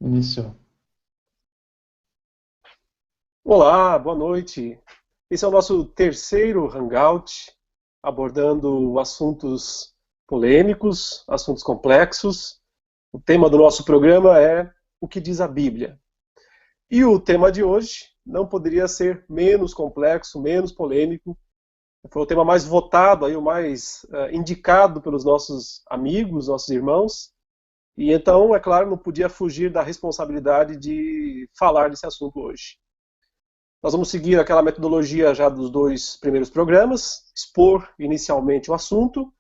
Iniciou. Olá, boa noite. Esse é o nosso terceiro Hangout, abordando assuntos polêmicos, assuntos complexos. O tema do nosso programa é o que diz a Bíblia. E o tema de hoje não poderia ser menos complexo, menos polêmico. Foi o tema mais votado, aí, o mais indicado pelos nossos amigos, nossos irmãos. E então, é claro, não podia fugir da responsabilidade de falar desse assunto hoje. Nós vamos seguir aquela metodologia já dos dois primeiros programas, expor inicialmente o assunto.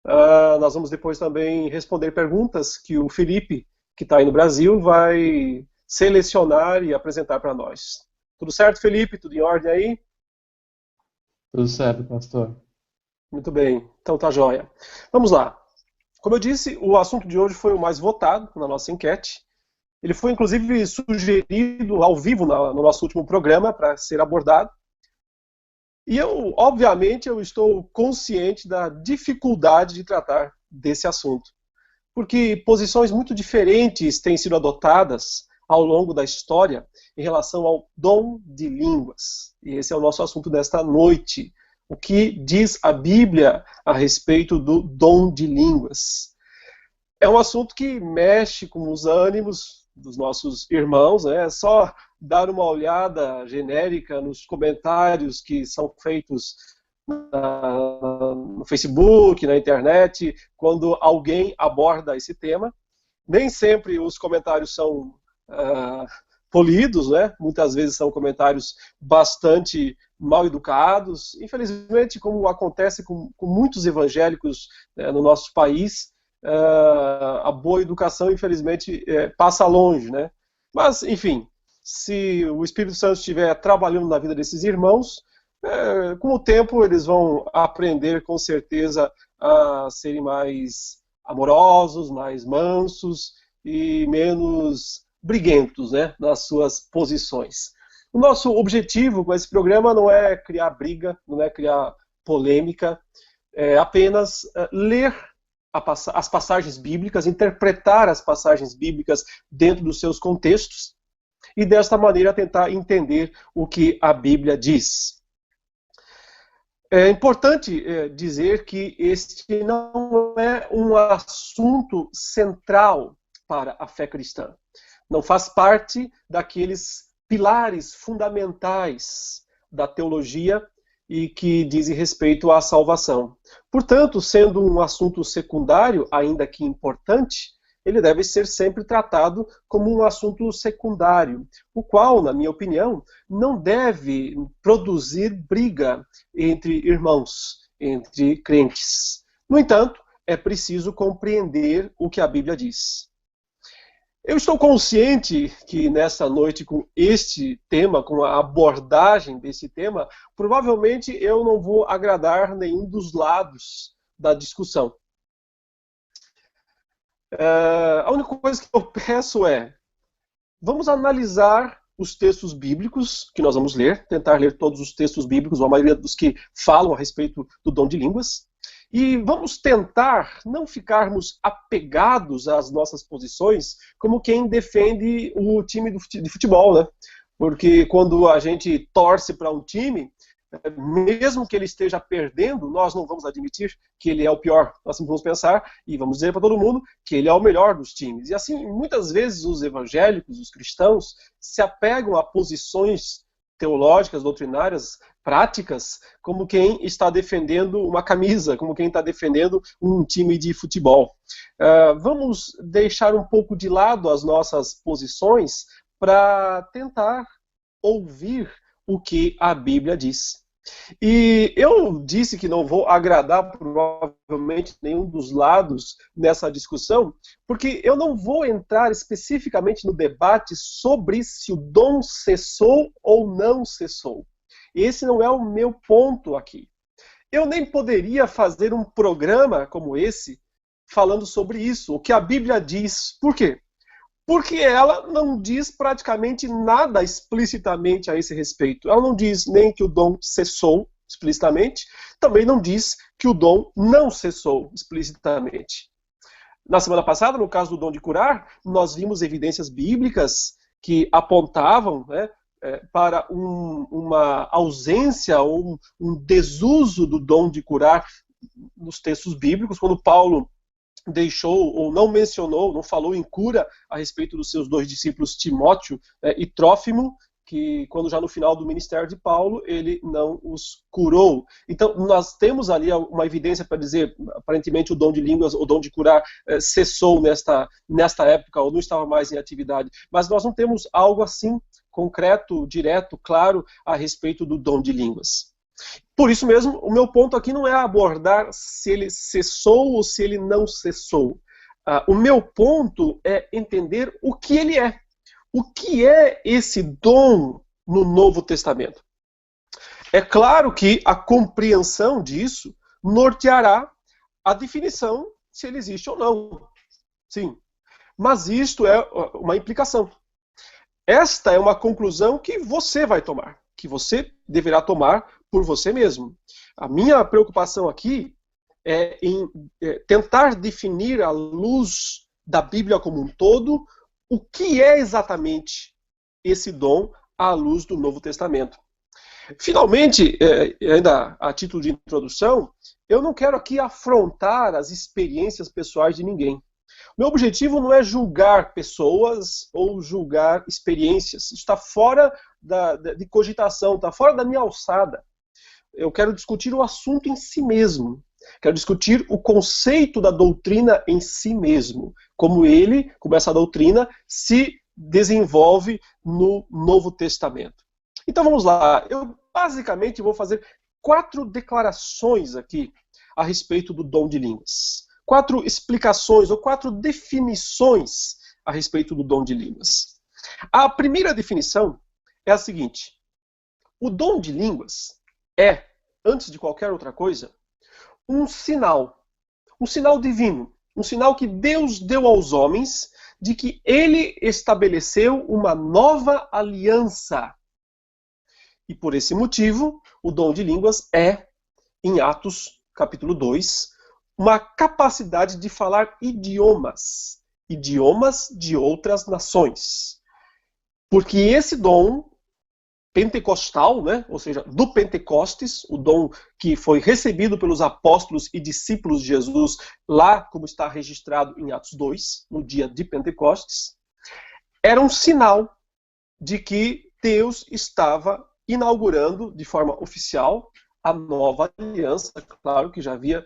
Nós vamos depois também responder perguntas que o Felipe, que está aí no Brasil, vai selecionar e apresentar para nós. Tudo certo, Felipe? Tudo em ordem aí? Tudo certo, pastor. Muito bem, então tá joia. Vamos lá. Como eu disse, o assunto de hoje foi o mais votado na nossa enquete. Ele foi, inclusive, sugerido ao vivo no nosso último programa para ser abordado. E obviamente, eu estou consciente da dificuldade de tratar desse assunto. Porque posições muito diferentes têm sido adotadas ao longo da história em relação ao dom de línguas. E esse é o nosso assunto desta noite. O que diz a Bíblia a respeito do dom de línguas? É um assunto que mexe com os ânimos dos nossos irmãos, né? É só dar uma olhada genérica nos comentários que são feitos no Facebook, na internet, quando alguém aborda esse tema. Nem sempre os comentários são polidos, né? Muitas vezes são comentários bastante mal educados. Infelizmente, como acontece com muitos evangélicos no nosso país, a boa educação, infelizmente, passa longe, né? Mas, enfim, se o Espírito Santo estiver trabalhando na vida desses irmãos, com o tempo eles vão aprender, com certeza, a serem mais amorosos, mais mansos e menos briguentos, né, nas suas posições. O nosso objetivo com esse programa não é criar briga, não é criar polêmica, é apenas ler as passagens bíblicas, interpretar as passagens bíblicas dentro dos seus contextos e desta maneira tentar entender o que a Bíblia diz. É importante dizer que este não é um assunto central para a fé cristã. Não faz parte daqueles pilares fundamentais da teologia e que dizem respeito à salvação. Portanto, sendo um assunto secundário, ainda que importante, ele deve ser sempre tratado como um assunto secundário, o qual, na minha opinião, não deve produzir briga entre irmãos, entre crentes. No entanto, é preciso compreender o que a Bíblia diz. Eu estou consciente que nessa noite, com este tema, com a abordagem desse tema, provavelmente eu não vou agradar nenhum dos lados da discussão. A única coisa que eu peço é, vamos analisar os textos bíblicos que nós vamos ler, tentar ler todos os textos bíblicos, ou a maioria dos que falam a respeito do dom de línguas, e vamos tentar não ficarmos apegados às nossas posições como quem defende o time de futebol, né? Porque quando a gente torce para um time, mesmo que ele esteja perdendo, nós não vamos admitir que ele é o pior. Nós vamos pensar e vamos dizer para todo mundo que ele é o melhor dos times. E assim, muitas vezes os evangélicos, os cristãos, se apegam a posições teológicas, doutrinárias, práticas, como quem está defendendo uma camisa, como quem está defendendo um time de futebol. Vamos deixar um pouco de lado as nossas posições para tentar ouvir o que a Bíblia diz. E eu disse que não vou agradar provavelmente nenhum dos lados nessa discussão, porque eu não vou entrar especificamente no debate sobre se o dom cessou ou não cessou. Esse não é o meu ponto aqui. Eu nem poderia fazer um programa como esse falando sobre isso, o que a Bíblia diz. Por quê? Porque ela não diz praticamente nada explicitamente a esse respeito. Ela não diz nem que o dom cessou explicitamente, também não diz que o dom não cessou explicitamente. Na semana passada, no caso do dom de curar, nós vimos evidências bíblicas que apontavam, né, para uma ausência ou um desuso do dom de curar nos textos bíblicos, quando Paulo deixou ou não mencionou, não falou em cura a respeito dos seus dois discípulos Timóteo e Trófimo, que quando já no final do ministério de Paulo, ele não os curou. Então, nós temos ali uma evidência para dizer, aparentemente o dom de línguas, o dom de curar, cessou nesta época, ou não estava mais em atividade. Mas nós não temos algo assim, concreto, direto, claro, a respeito do dom de línguas. Por isso mesmo, o meu ponto aqui não é abordar se ele cessou ou se ele não cessou. O meu ponto é entender o que ele é. O que é esse dom no Novo Testamento? É claro que a compreensão disso norteará a definição se ele existe ou não. Sim. Mas isto é uma implicação. Esta é uma conclusão que você vai tomar, que você deverá tomar por você mesmo. A minha preocupação aqui é em tentar definir à luz da Bíblia como um todo o que é exatamente esse dom à luz do Novo Testamento. Finalmente, ainda a título de introdução, eu não quero aqui afrontar as experiências pessoais de ninguém. Meu objetivo não é julgar pessoas ou julgar experiências. Isso está fora de cogitação, está fora da minha alçada. Eu quero discutir o assunto em si mesmo. Quero discutir o conceito da doutrina em si mesmo. Como essa doutrina se desenvolve no Novo Testamento. Então vamos lá. Eu basicamente vou fazer 4 declarações aqui a respeito do dom de línguas. 4 explicações ou 4 definições a respeito do dom de línguas. A primeira definição é a seguinte: o dom de línguas é, antes de qualquer outra coisa, um sinal divino, um sinal que Deus deu aos homens de que ele estabeleceu uma nova aliança. E por esse motivo, o dom de línguas é, em Atos capítulo 2, uma capacidade de falar idiomas de outras nações. Porque esse dom pentecostal, né, ou seja, do Pentecostes, o dom que foi recebido pelos apóstolos e discípulos de Jesus, lá como está registrado em Atos 2, no dia de Pentecostes, era um sinal de que Deus estava inaugurando de forma oficial a nova aliança, claro que já havia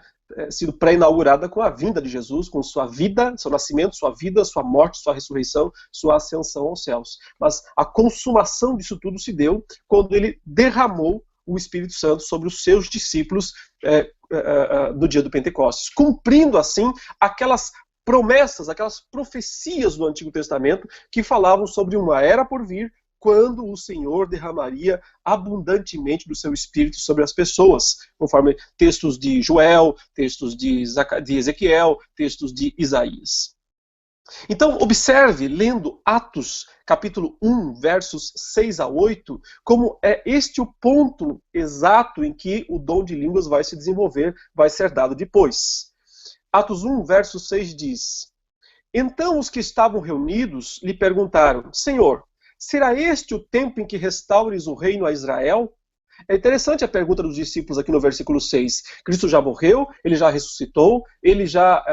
sido pré-inaugurada com a vinda de Jesus, com sua vida, seu nascimento, sua vida, sua morte, sua ressurreição, sua ascensão aos céus. Mas a consumação disso tudo se deu quando ele derramou o Espírito Santo sobre os seus discípulos no dia do Pentecostes, cumprindo assim aquelas promessas, aquelas profecias do Antigo Testamento que falavam sobre uma era por vir, quando o Senhor derramaria abundantemente do seu Espírito sobre as pessoas, conforme textos de Joel, textos de Ezequiel, textos de Isaías. Então, observe, lendo Atos, capítulo 1, versos 6 a 8, como é este o ponto exato em que o dom de línguas vai se desenvolver, vai ser dado depois. Atos 1, verso 6 diz: Então os que estavam reunidos lhe perguntaram: Senhor, será este o tempo em que restaures o reino a Israel? É interessante a pergunta dos discípulos aqui no versículo 6. Cristo já morreu, ele já ressuscitou, ele já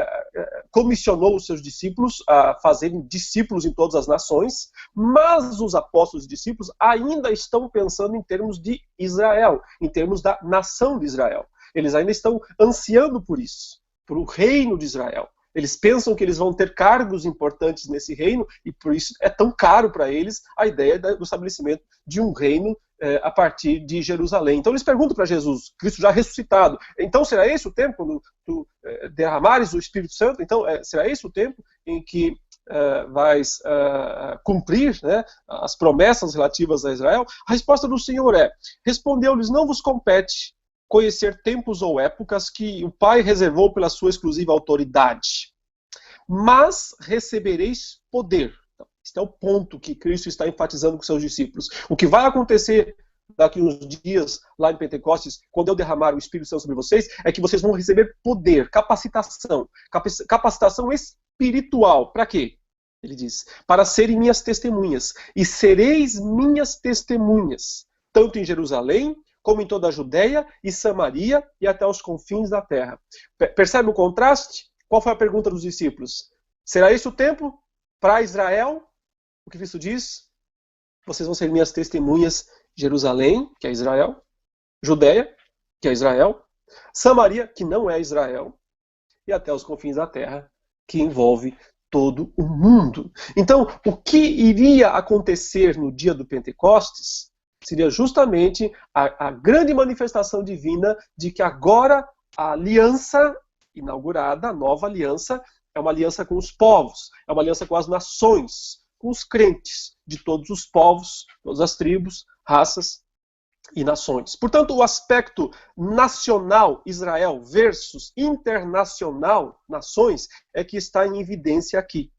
comissionou os seus discípulos a fazerem discípulos em todas as nações, mas os apóstolos e discípulos ainda estão pensando em termos de Israel, em termos da nação de Israel. Eles ainda estão ansiando por isso, por o reino de Israel. Eles pensam que eles vão ter cargos importantes nesse reino e por isso é tão caro para eles a ideia do estabelecimento de um reino a partir de Jerusalém. Então eles perguntam para Jesus, Cristo já ressuscitado, então será esse o tempo quando tu derramares o Espírito Santo? Então será esse o tempo em que vais cumprir, né, as promessas relativas a Israel? A resposta do Senhor respondeu-lhes: não vos compete conhecer tempos ou épocas que o Pai reservou pela sua exclusiva autoridade. Mas recebereis poder. Então, este é o ponto que Cristo está enfatizando com seus discípulos. O que vai acontecer daqui uns dias, lá em Pentecostes, quando eu derramar o Espírito Santo sobre vocês, é que vocês vão receber poder, capacitação espiritual. Para quê? Ele diz, para serem minhas testemunhas. E sereis minhas testemunhas, tanto em Jerusalém, como em toda a Judéia e Samaria e até os confins da terra. Percebe o contraste? Qual foi a pergunta dos discípulos? Será esse o tempo para Israel? O que Cristo diz? Vocês vão ser minhas testemunhas, Jerusalém, que é Israel, Judéia, que é Israel, Samaria, que não é Israel, e até os confins da terra, que envolve todo o mundo. Então, o que iria acontecer no dia do Pentecostes seria justamente a grande manifestação divina de que agora a aliança inaugurada, a nova aliança, é uma aliança com os povos, é uma aliança com as nações, com os crentes de todos os povos, todas as tribos, raças e nações. Portanto, o aspecto nacional, Israel, versus internacional, nações, é que está em evidência aqui.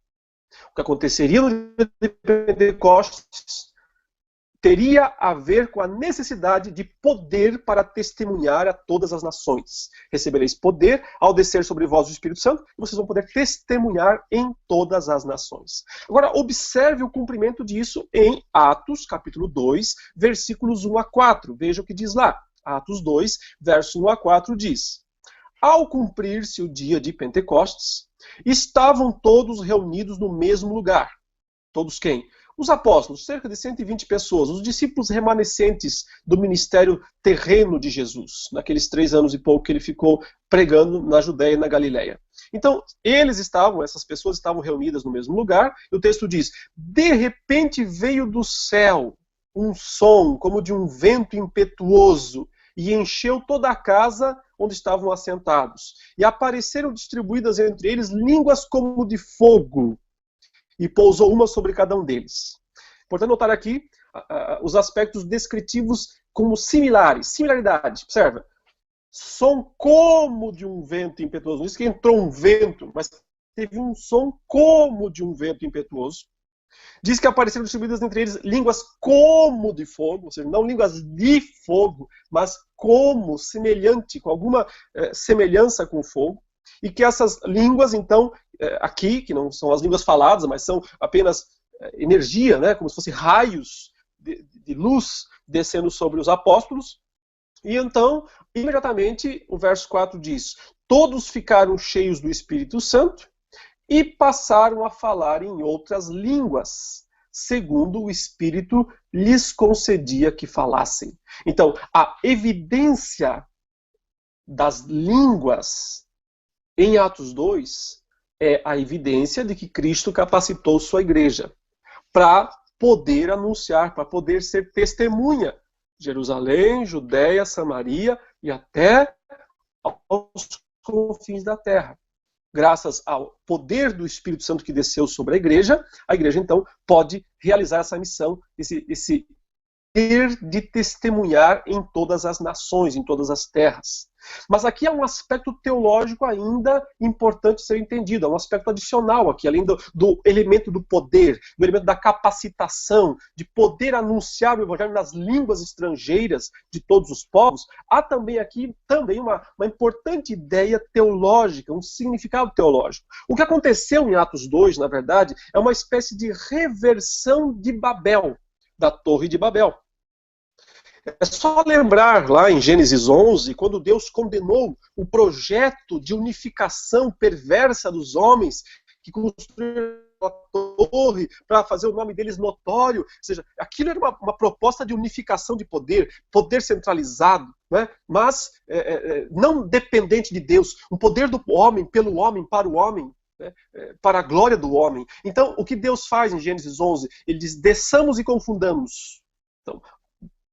O que aconteceria no dia de Pentecostes teria a ver com a necessidade de poder para testemunhar a todas as nações. Recebereis poder ao descer sobre vós o Espírito Santo, e vocês vão poder testemunhar em todas as nações. Agora, observe o cumprimento disso em Atos, capítulo 2, versículos 1 a 4. Veja o que diz lá. Atos 2, verso 1 a 4 diz: Ao cumprir-se o dia de Pentecostes, estavam todos reunidos no mesmo lugar. Todos quem? Os apóstolos, cerca de 120 pessoas, os discípulos remanescentes do ministério terreno de Jesus, naqueles 3 anos e pouco que ele ficou pregando na Judéia e na Galileia. Então, essas pessoas estavam reunidas no mesmo lugar, e o texto diz, de repente veio do céu um som como de um vento impetuoso, e encheu toda a casa onde estavam assentados. E apareceram distribuídas entre eles línguas como de fogo, e pousou uma sobre cada um deles. Portanto, notar aqui os aspectos descritivos como similaridade. Observa. Som como de um vento impetuoso. Não diz que entrou um vento, mas teve um som como de um vento impetuoso. Diz que apareceram distribuídas entre eles línguas como de fogo, ou seja, não línguas de fogo, mas como, semelhante, com alguma semelhança com fogo. E que essas línguas, então, aqui, que não são as línguas faladas, mas são apenas energia, né, como se fossem raios de luz descendo sobre os apóstolos. E então, imediatamente, o verso 4 diz, todos ficaram cheios do Espírito Santo e passaram a falar em outras línguas, segundo o Espírito lhes concedia que falassem. Então, a evidência das línguas em Atos 2 é a evidência de que Cristo capacitou sua igreja para poder anunciar, para poder ser testemunha. Jerusalém, Judéia, Samaria e até aos confins da terra. Graças ao poder do Espírito Santo que desceu sobre a igreja então pode realizar essa missão, esse poder de testemunhar em todas as nações, em todas as terras. Mas aqui há um aspecto teológico ainda importante ser entendido, há um aspecto adicional aqui, além do elemento do poder, do elemento da capacitação, de poder anunciar o evangelho nas línguas estrangeiras de todos os povos, há também aqui uma importante ideia teológica, um significado teológico. O que aconteceu em Atos 2, na verdade, é uma espécie de reversão de Babel, da Torre de Babel. É só lembrar lá em Gênesis 11, quando Deus condenou o projeto de unificação perversa dos homens que construíram a torre para fazer o nome deles notório. Ou seja, aquilo era uma proposta de unificação de poder centralizado, né? Mas não dependente de Deus. Um poder do homem, pelo homem, para o homem. Né, para a glória do homem. Então, o que Deus faz em Gênesis 11? Ele diz, desçamos e confundamos. Então,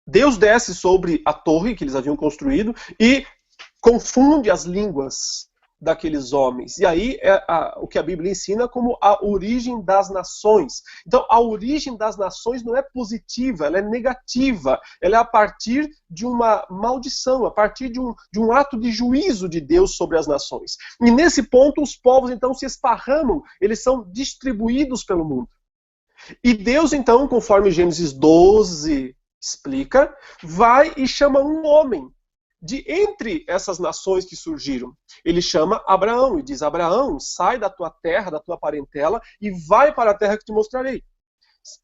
Deus desce sobre a torre que eles haviam construído e confunde as línguas daqueles homens. E aí é o que a Bíblia ensina como a origem das nações. Então, a origem das nações não é positiva, ela é negativa. Ela é a partir de uma maldição, a partir de um ato de juízo de Deus sobre as nações. E nesse ponto, os povos então se esparramam, eles são distribuídos pelo mundo. E Deus então, conforme Gênesis 12, explica, vai e chama um homem de entre essas nações que surgiram. Ele chama Abraão e diz: Abraão, sai da tua terra, da tua parentela e vai para a terra que te mostrarei.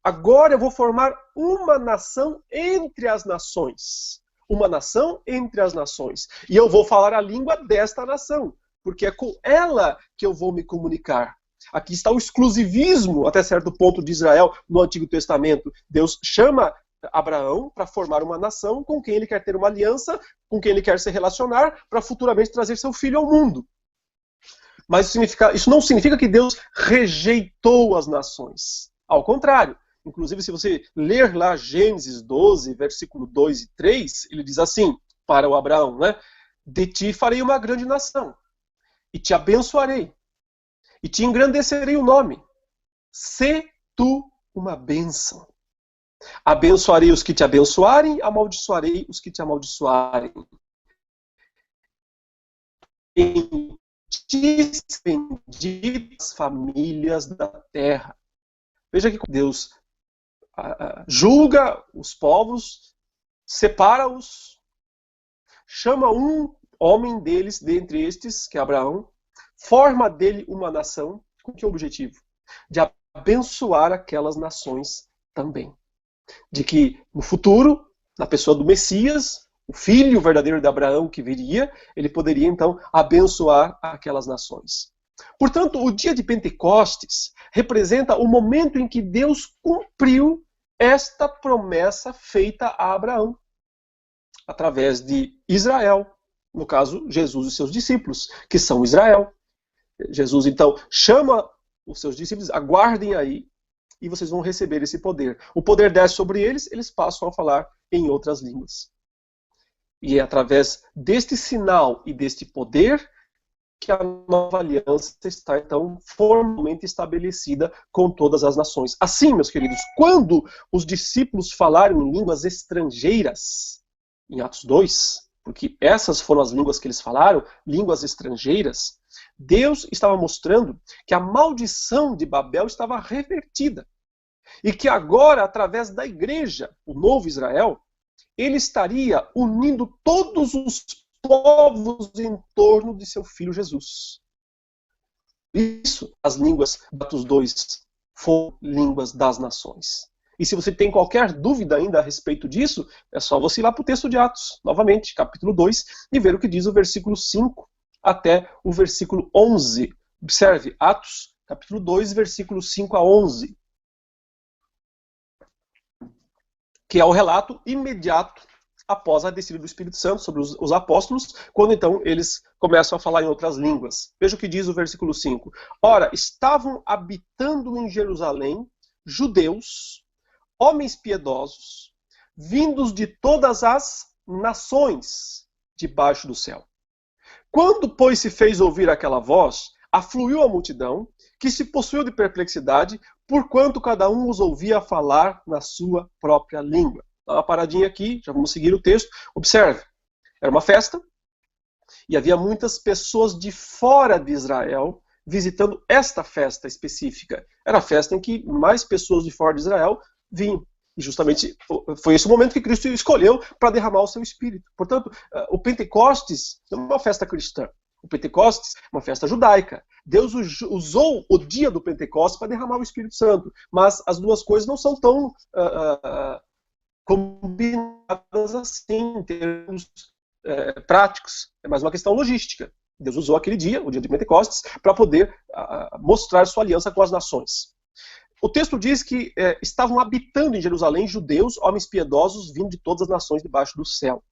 Agora eu vou formar uma nação entre as nações. Uma nação entre as nações. E eu vou falar a língua desta nação, porque é com ela que eu vou me comunicar. Aqui está o exclusivismo, até certo ponto, de Israel no Antigo Testamento. Deus chama Abraão para formar uma nação com quem ele quer ter uma aliança, com quem ele quer se relacionar, para futuramente trazer seu filho ao mundo. Mas isso não significa que Deus rejeitou as nações. Ao contrário. Inclusive, se você ler lá Gênesis 12, versículo 2 e 3, ele diz assim, para o Abraão, né? De ti farei uma grande nação, e te abençoarei, e te engrandecerei o nome. Sê tu uma bênção. Abençoarei os que te abençoarem, amaldiçoarei os que te amaldiçoarem. Em ti serão benditas as famílias da terra. Veja que Deus julga os povos, separa-os, chama um homem deles, dentre estes, que é Abraão, forma dele uma nação, com que objetivo? De abençoar aquelas nações também. De que no futuro, na pessoa do Messias, o filho verdadeiro de Abraão que viria, ele poderia então abençoar aquelas nações. Portanto, o dia de Pentecostes representa o momento em que Deus cumpriu esta promessa feita a Abraão, através de Israel, no caso, Jesus e seus discípulos, que são Israel. Jesus, então, chama os seus discípulos, aguardem aí, e vocês vão receber esse poder. O poder desce sobre eles, eles passam a falar em outras línguas. E é através deste sinal e deste poder que a nova aliança está, então, formalmente estabelecida com todas as nações. Assim, meus queridos, quando os discípulos falaram em línguas estrangeiras, em Atos 2, porque essas foram as línguas que eles falaram, línguas estrangeiras, Deus estava mostrando que a maldição de Babel estava revertida. E que agora, através da igreja, o novo Israel, ele estaria unindo todos os povos em torno de seu filho Jesus. Isso, as línguas de Atos 2 foram línguas das nações. E se você tem qualquer dúvida ainda a respeito disso, é só você ir lá para o texto de Atos, novamente, capítulo 2, e ver o que diz o versículo 5 até o versículo 11. Observe, Atos, capítulo 2, versículo 5 a 11. Que é o relato imediato após a descida do Espírito Santo sobre os apóstolos, quando então eles começam a falar em outras línguas. Veja o que diz o versículo 5. Ora, estavam habitando em Jerusalém judeus, homens piedosos, vindos de todas as nações debaixo do céu. Quando, pois, se fez ouvir aquela voz, afluiu a multidão, que se possuiu de perplexidade, porquanto cada um os ouvia falar na sua própria língua. Dá uma paradinha aqui, já vamos seguir o texto. Observe, era uma festa, e havia muitas pessoas de fora de Israel visitando esta festa específica. Era a festa em que mais pessoas de fora de Israel vinham. E justamente foi esse o momento que Cristo escolheu para derramar o seu Espírito. Portanto, o Pentecostes não é uma festa cristã. O Pentecostes é uma festa judaica. Deus usou o dia do Pentecostes para derramar o Espírito Santo. Mas as duas coisas não são tão combinadas assim, em termos práticos. É mais uma questão logística. Deus usou aquele dia, o dia de Pentecostes, para poder mostrar sua aliança com as nações. O texto diz que estavam habitando em Jerusalém judeus, homens piedosos, vindo de todas as nações debaixo do céu.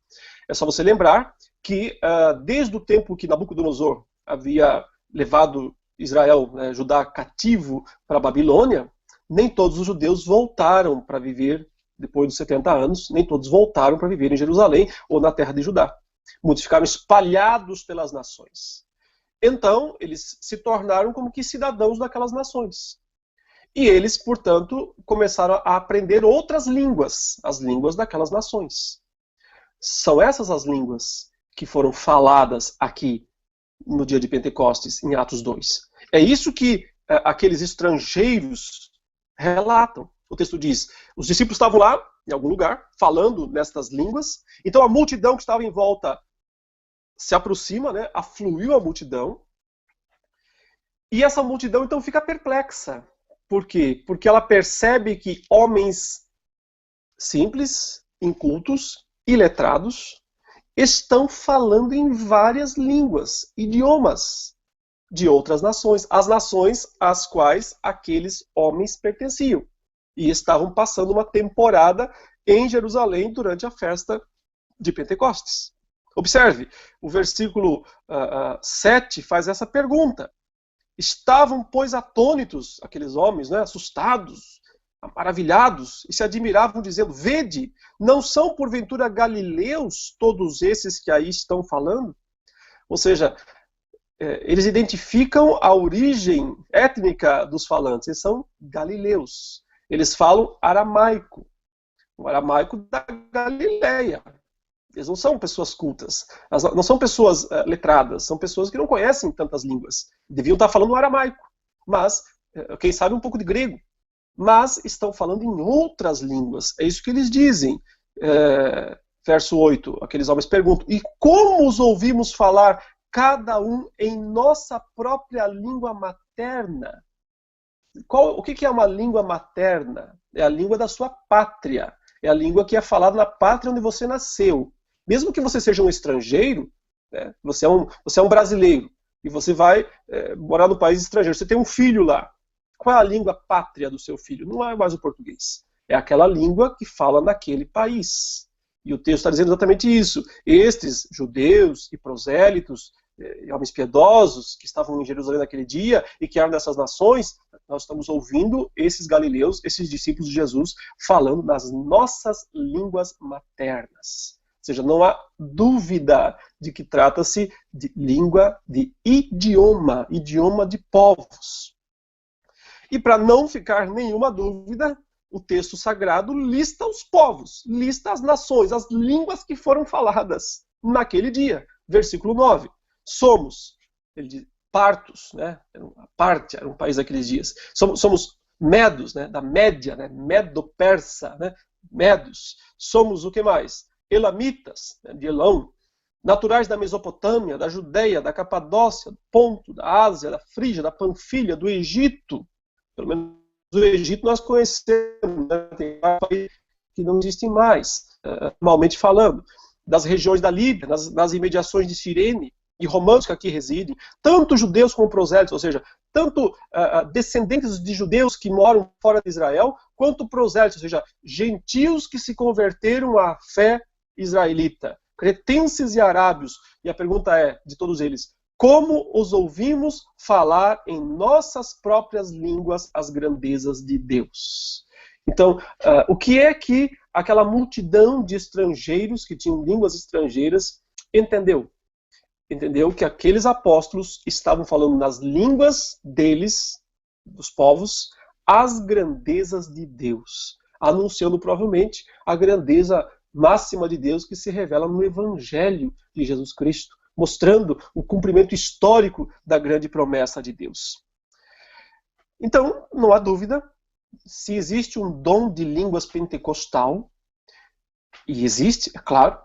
É só você lembrar que desde o tempo que Nabucodonosor havia levado Israel, Judá, cativo para a Babilônia, nem todos os judeus voltaram para viver, depois dos 70 anos, nem todos voltaram para viver em Jerusalém ou na terra de Judá. Muitos ficaram espalhados pelas nações. Então, eles se tornaram como que cidadãos daquelas nações. E eles, portanto, começaram a aprender outras línguas, as línguas daquelas nações. São essas as línguas que foram faladas aqui no dia de Pentecostes, em Atos 2. É isso que aqueles estrangeiros relatam. O texto diz, os discípulos estavam lá, em algum lugar, falando nestas línguas. Então a multidão que estava em volta se aproxima, né? Afluiu a multidão. E essa multidão então fica perplexa. Por quê? Porque ela percebe que homens simples, incultos, iletrados, estão falando em várias línguas, idiomas de outras nações, as nações às quais aqueles homens pertenciam. E estavam passando uma temporada em Jerusalém durante a festa de Pentecostes. Observe, o versículo 7 faz essa pergunta. Estavam, pois, atônitos aqueles homens, né, assustados, maravilhados, e se admiravam, dizendo: vede, não são porventura galileus todos esses que aí estão falando? Ou seja, eles identificam a origem étnica dos falantes, eles são galileus. Eles falam aramaico, o aramaico da Galileia. Eles não são pessoas cultas, não são pessoas letradas, são pessoas que não conhecem tantas línguas. Deviam estar falando aramaico, mas, quem sabe, um pouco de grego. Mas estão falando em outras línguas. É isso que eles dizem. Verso 8, aqueles homens perguntam: e como os ouvimos falar, cada um em nossa própria língua materna? O que é uma língua materna? É a língua da sua pátria. É a língua que é falada na pátria onde você nasceu. Mesmo que você seja um estrangeiro, né, você é um brasileiro, e você vai morar no país estrangeiro, você tem um filho lá. Qual é a língua pátria do seu filho? Não é mais o português. É aquela língua que fala naquele país. E o texto está dizendo exatamente isso. Estes judeus e prosélitos, e homens piedosos que estavam em Jerusalém naquele dia e que eram dessas nações, nós estamos ouvindo esses galileus, esses discípulos de Jesus, falando nas nossas línguas maternas. Ou seja, não há dúvida de que trata-se de língua, de idioma, idioma de povos. E para não ficar nenhuma dúvida, o texto sagrado lista os povos, lista as nações, as línguas que foram faladas naquele dia. Versículo 9. Somos, ele diz, partos, né? Parte era um país daqueles dias. Somos medos, né? Da Média, né? Medo-persa, né? Medos. Somos o que mais? Elamitas, né? De Elão. Naturais da Mesopotâmia, da Judéia, da Capadócia, do Ponto, da Ásia, da Frígia, da Panfilha, do Egito. Pelo menos o Egito nós conhecemos, né? Tem um país que não existe mais, normalmente falando. Das regiões da Líbia, nas imediações de Cirene e romanos que aqui residem, tanto judeus como prosélitos, ou seja, tanto descendentes de judeus que moram fora de Israel, quanto prosélitos, ou seja, gentios que se converteram à fé israelita, cretenses e arábios. E a pergunta é, de todos eles: como os ouvimos falar em nossas próprias línguas as grandezas de Deus? Então, o que é que aquela multidão de estrangeiros que tinham línguas estrangeiras entendeu? Entendeu que aqueles apóstolos estavam falando nas línguas deles, dos povos, as grandezas de Deus, anunciando provavelmente a grandeza máxima de Deus que se revela no Evangelho de Jesus Cristo, mostrando o cumprimento histórico da grande promessa de Deus. Então, não há dúvida, se existe um dom de línguas pentecostal, e existe, é claro,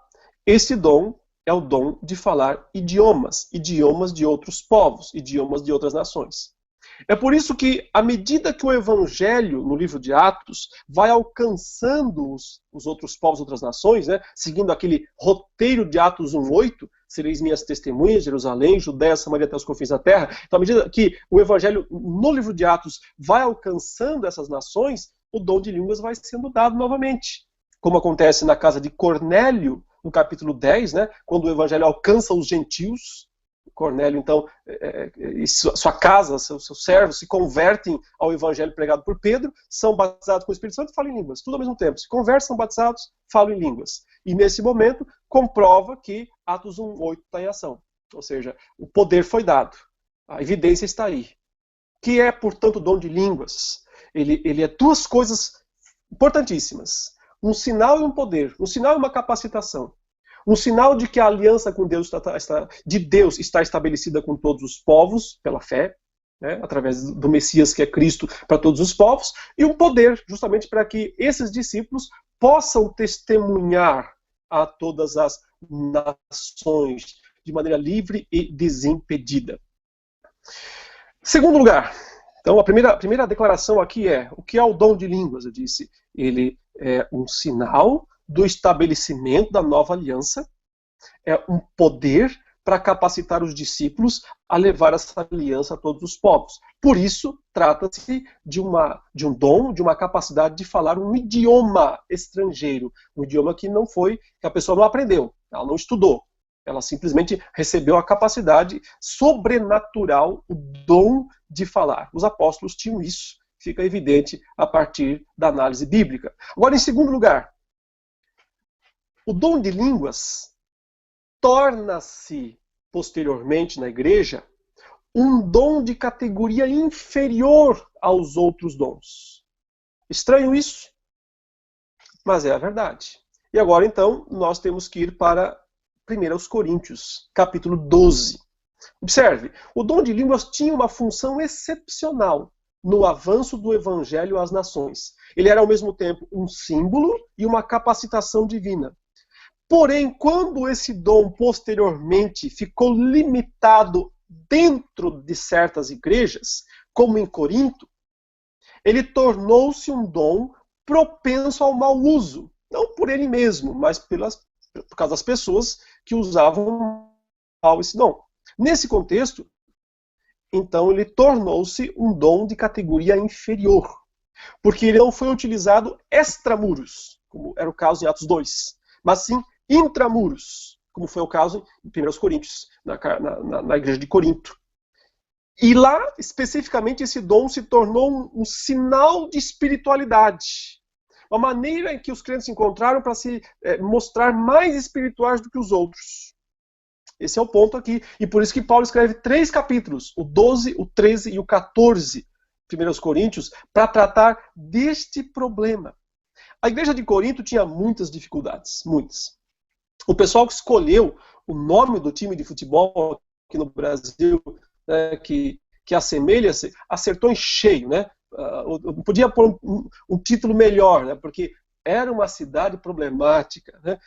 esse dom é o dom de falar idiomas, idiomas de outros povos, idiomas de outras nações. É por isso que, à medida que o Evangelho, no livro de Atos, vai alcançando os outros povos, outras nações, né, seguindo aquele roteiro de Atos 1:8, sereis minhas testemunhas, Jerusalém, Judéia, Samaria até os confins da terra. Então, à medida que o Evangelho, no livro de Atos, vai alcançando essas nações, o dom de línguas vai sendo dado novamente. Como acontece na casa de Cornélio, no capítulo 10, né, quando o Evangelho alcança os gentios. Cornélio, então, sua casa, seus servos se convertem ao evangelho pregado por Pedro, são batizados com o Espírito Santo e falam em línguas, tudo ao mesmo tempo. Se conversam, são batizados, falam em línguas. E nesse momento, comprova que Atos 1:8 está em ação. Ou seja, o poder foi dado, a evidência está aí. Que é, portanto, o dom de línguas? Ele é duas coisas importantíssimas. Um sinal e um poder. Um sinal e uma capacitação. Um sinal de que a aliança com Deus de Deus está estabelecida com todos os povos, pela fé, né, através do Messias que é Cristo para todos os povos, e um poder, justamente para que esses discípulos possam testemunhar a todas as nações de maneira livre e desimpedida. Segundo lugar, então a primeira declaração aqui é, o que é o dom de línguas? Eu disse, ele é um sinal do estabelecimento da nova aliança, é um poder para capacitar os discípulos a levar essa aliança a todos os povos. Por isso, trata-se de um dom, de uma capacidade de falar um idioma estrangeiro, um idioma que a pessoa não aprendeu, ela não estudou, ela simplesmente recebeu a capacidade sobrenatural, o dom de falar. Os apóstolos tinham isso, fica evidente a partir da análise bíblica. Agora, em segundo lugar, o dom de línguas torna-se, posteriormente na igreja, um dom de categoria inferior aos outros dons. Estranho isso? Mas é a verdade. E agora, então, nós temos que ir para 1 Coríntios, capítulo 12. Observe, o dom de línguas tinha uma função excepcional no avanço do evangelho às nações. Ele era, ao mesmo tempo, um símbolo e uma capacitação divina. Porém, quando esse dom posteriormente ficou limitado dentro de certas igrejas, como em Corinto, ele tornou-se um dom propenso ao mau uso. Não por ele mesmo, mas por causa das pessoas que usavam mal esse dom. Nesse contexto, então, ele tornou-se um dom de categoria inferior, porque ele não foi utilizado extramuros, como era o caso em Atos 2, mas sim intramuros, como foi o caso em 1 Coríntios, na igreja de Corinto. E lá, especificamente, esse dom se tornou um sinal de espiritualidade. Uma maneira em que os crentes encontraram para se mostrar mais espirituais do que os outros. Esse é o ponto aqui. E por isso que Paulo escreve 3 capítulos, o 12, o 13 e o 14, 1 Coríntios, para tratar deste problema. A igreja de Corinto tinha muitas dificuldades, muitas. O pessoal que escolheu o nome do time de futebol aqui no Brasil, né, que assemelha-se, acertou em cheio, né? Podia pôr um título melhor, né? Porque era uma cidade problemática, né?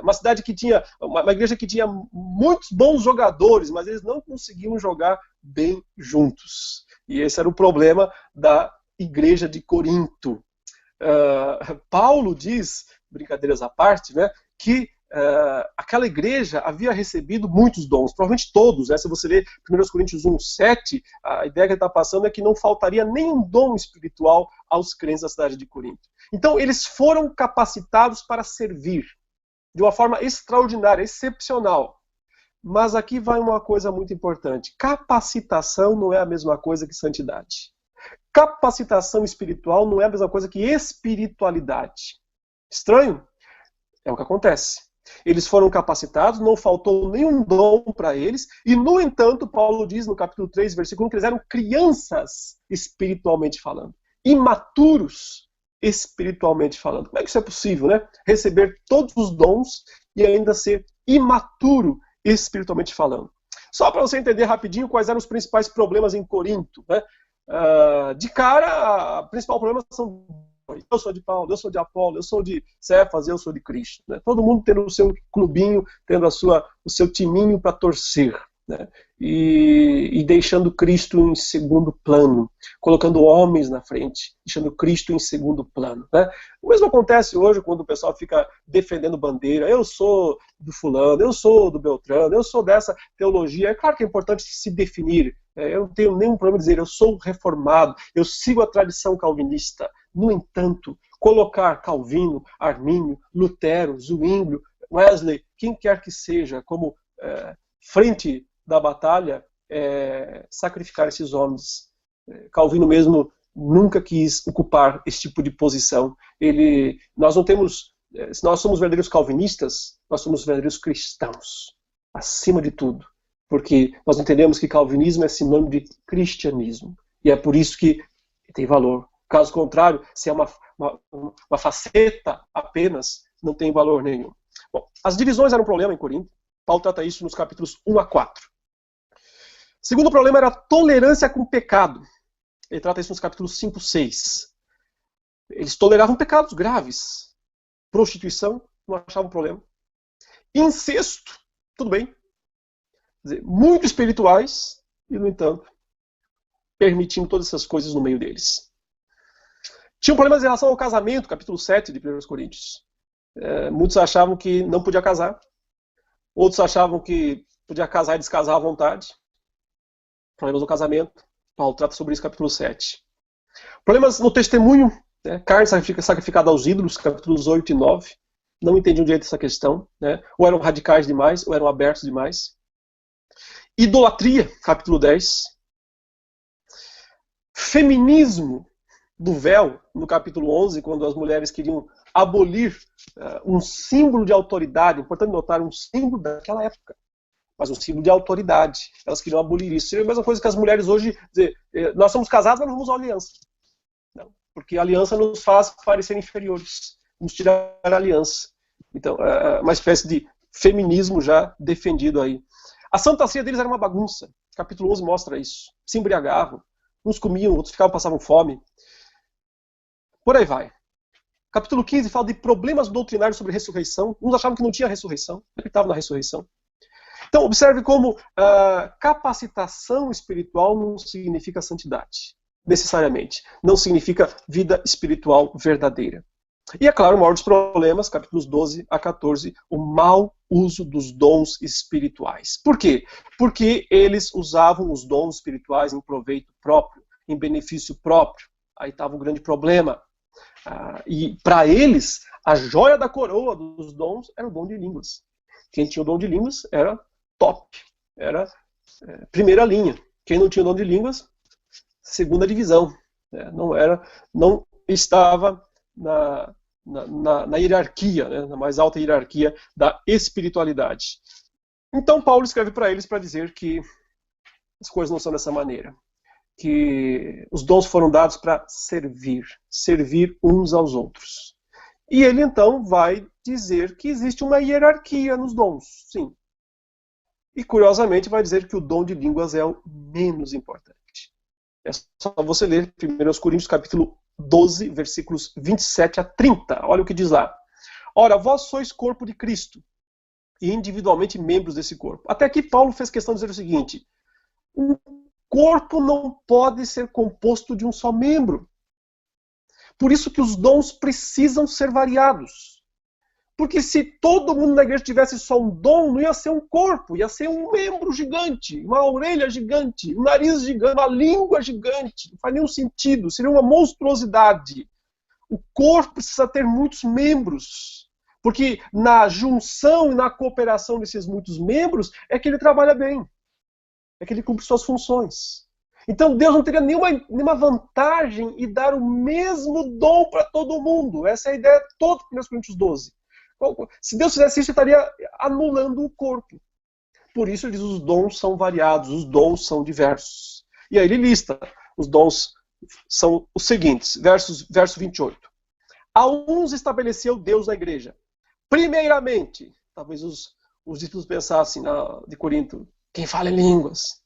Uma cidade que tinha, uma igreja que tinha muitos bons jogadores, mas eles não conseguiam jogar bem juntos. E esse era o problema da igreja de Corinto. Paulo diz, brincadeiras à parte, né, que aquela igreja havia recebido muitos dons, provavelmente todos, né? Se você ler 1 Coríntios 1:7, a ideia que ele está passando é que não faltaria nenhum dom espiritual aos crentes da cidade de Corinto. Então, eles foram capacitados para servir de uma forma extraordinária, excepcional. Mas aqui vai uma coisa muito importante. Capacitação não é a mesma coisa que santidade. Capacitação espiritual não é a mesma coisa que espiritualidade. Estranho? É o que acontece. Eles foram capacitados, não faltou nenhum dom para eles, e no entanto, Paulo diz no capítulo 3, versículo 1, que eles eram crianças espiritualmente falando, imaturos espiritualmente falando. Como é que isso é possível, né? Receber todos os dons e ainda ser imaturo espiritualmente falando. Só para você entender rapidinho quais eram os principais problemas em Corinto, né? De cara, o principal problema são: eu sou de Paulo, eu sou de Apolo, eu sou de Cefas, eu sou de Cristo. Né? Todo mundo tendo o seu clubinho, tendo o seu timinho para torcer. Né? E deixando Cristo em segundo plano, colocando homens na frente, deixando Cristo em segundo plano. Né? O mesmo acontece hoje quando o pessoal fica defendendo bandeira. Eu sou do fulano, eu sou do Beltrano, eu sou dessa teologia. É claro que é importante se definir. Eu não tenho nenhum problema em dizer eu sou reformado, eu sigo a tradição calvinista. No entanto, colocar Calvino, Armínio, Lutero, Zwinglio, Wesley, quem quer que seja, como frente da batalha, sacrificar esses homens. Calvino mesmo nunca quis ocupar esse tipo de posição. Nós não temos, se nós somos verdadeiros calvinistas, nós somos verdadeiros cristãos, acima de tudo. Porque nós entendemos que calvinismo é sinônimo de cristianismo. E é por isso que tem valor. Caso contrário, se é uma faceta apenas, não tem valor nenhum. Bom, as divisões eram um problema em Corinto. Paulo trata isso nos capítulos 1 a 4. O segundo problema era a tolerância com o pecado. Ele trata isso nos capítulos 5 e 6. Eles toleravam pecados graves. Prostituição, não achavam problema. Incesto, tudo bem. Quer dizer, muito espirituais e, no entanto, permitindo todas essas coisas no meio deles. Tinham problemas em relação ao casamento, capítulo 7 de 1 Coríntios. Muitos achavam que não podia casar. Outros achavam que podia casar e descasar à vontade. Problemas no casamento. Paulo trata sobre isso no capítulo 7. Problemas no testemunho. Né? Carne sacrificada aos ídolos, capítulos 8 e 9. Não entendiam direito essa questão. Né? Ou eram radicais demais, ou eram abertos demais. Idolatria, capítulo 10. Feminismo do véu, no capítulo 11, quando as mulheres queriam abolir um símbolo de autoridade, importante notar, um símbolo daquela época, mas um símbolo de autoridade. Elas queriam abolir isso. Seria a mesma coisa que as mulheres hoje dizer, nós somos casados, mas não vamos usar aliança. Não, porque a aliança nos faz parecer inferiores, nos tirar a aliança. Então, uma espécie de feminismo já defendido aí. A Santa Ceia deles era uma bagunça. Capítulo 11 mostra isso. Se embriagavam, uns comiam, outros passavam fome. Por aí vai. Capítulo 15 fala de problemas doutrinários sobre ressurreição. Uns achavam que não tinha ressurreição, acreditavam na ressurreição. Então, observe como capacitação espiritual não significa santidade, necessariamente. Não significa vida espiritual verdadeira. E, é claro, o maior dos problemas, capítulos 12 a 14, o mau uso dos dons espirituais. Por quê? Porque eles usavam os dons espirituais em proveito próprio, em benefício próprio. Aí estava o grande problema. E para eles, a joia da coroa dos dons era o dom de línguas. Quem tinha o dom de línguas era top, era primeira linha. Quem não tinha o dom de línguas, segunda divisão. Não estava na hierarquia, né, na mais alta hierarquia da espiritualidade. Então Paulo escreve para eles para dizer que as coisas não são dessa maneira. Que os dons foram dados para servir uns aos outros. E ele então vai dizer que existe uma hierarquia nos dons, sim. E curiosamente vai dizer que o dom de línguas é o menos importante. É só você ler 1 Coríntios capítulo 12, versículos 27 a 30. Olha o que diz lá. Ora, vós sois corpo de Cristo, e individualmente membros desse corpo. Até aqui Paulo fez questão de dizer o seguinte: o corpo não pode ser composto de um só membro. Por isso que os dons precisam ser variados. Porque se todo mundo na igreja tivesse só um dom, não ia ser um corpo, ia ser um membro gigante, uma orelha gigante, um nariz gigante, uma língua gigante. Não faz nenhum sentido, seria uma monstruosidade. O corpo precisa ter muitos membros. Porque na junção e na cooperação desses muitos membros é que ele trabalha bem. É que ele cumpre suas funções. Então Deus não teria nenhuma vantagem em dar o mesmo dom para todo mundo. Essa é a ideia toda de 1 Coríntios 12. Se Deus fizesse isso, ele estaria anulando o corpo. Por isso ele diz: os dons são variados, os dons são diversos. E aí ele lista, os dons são os seguintes, verso 28. A uns estabeleceu Deus na igreja. Primeiramente, talvez os discípulos pensassem de Corinto, quem fala em línguas.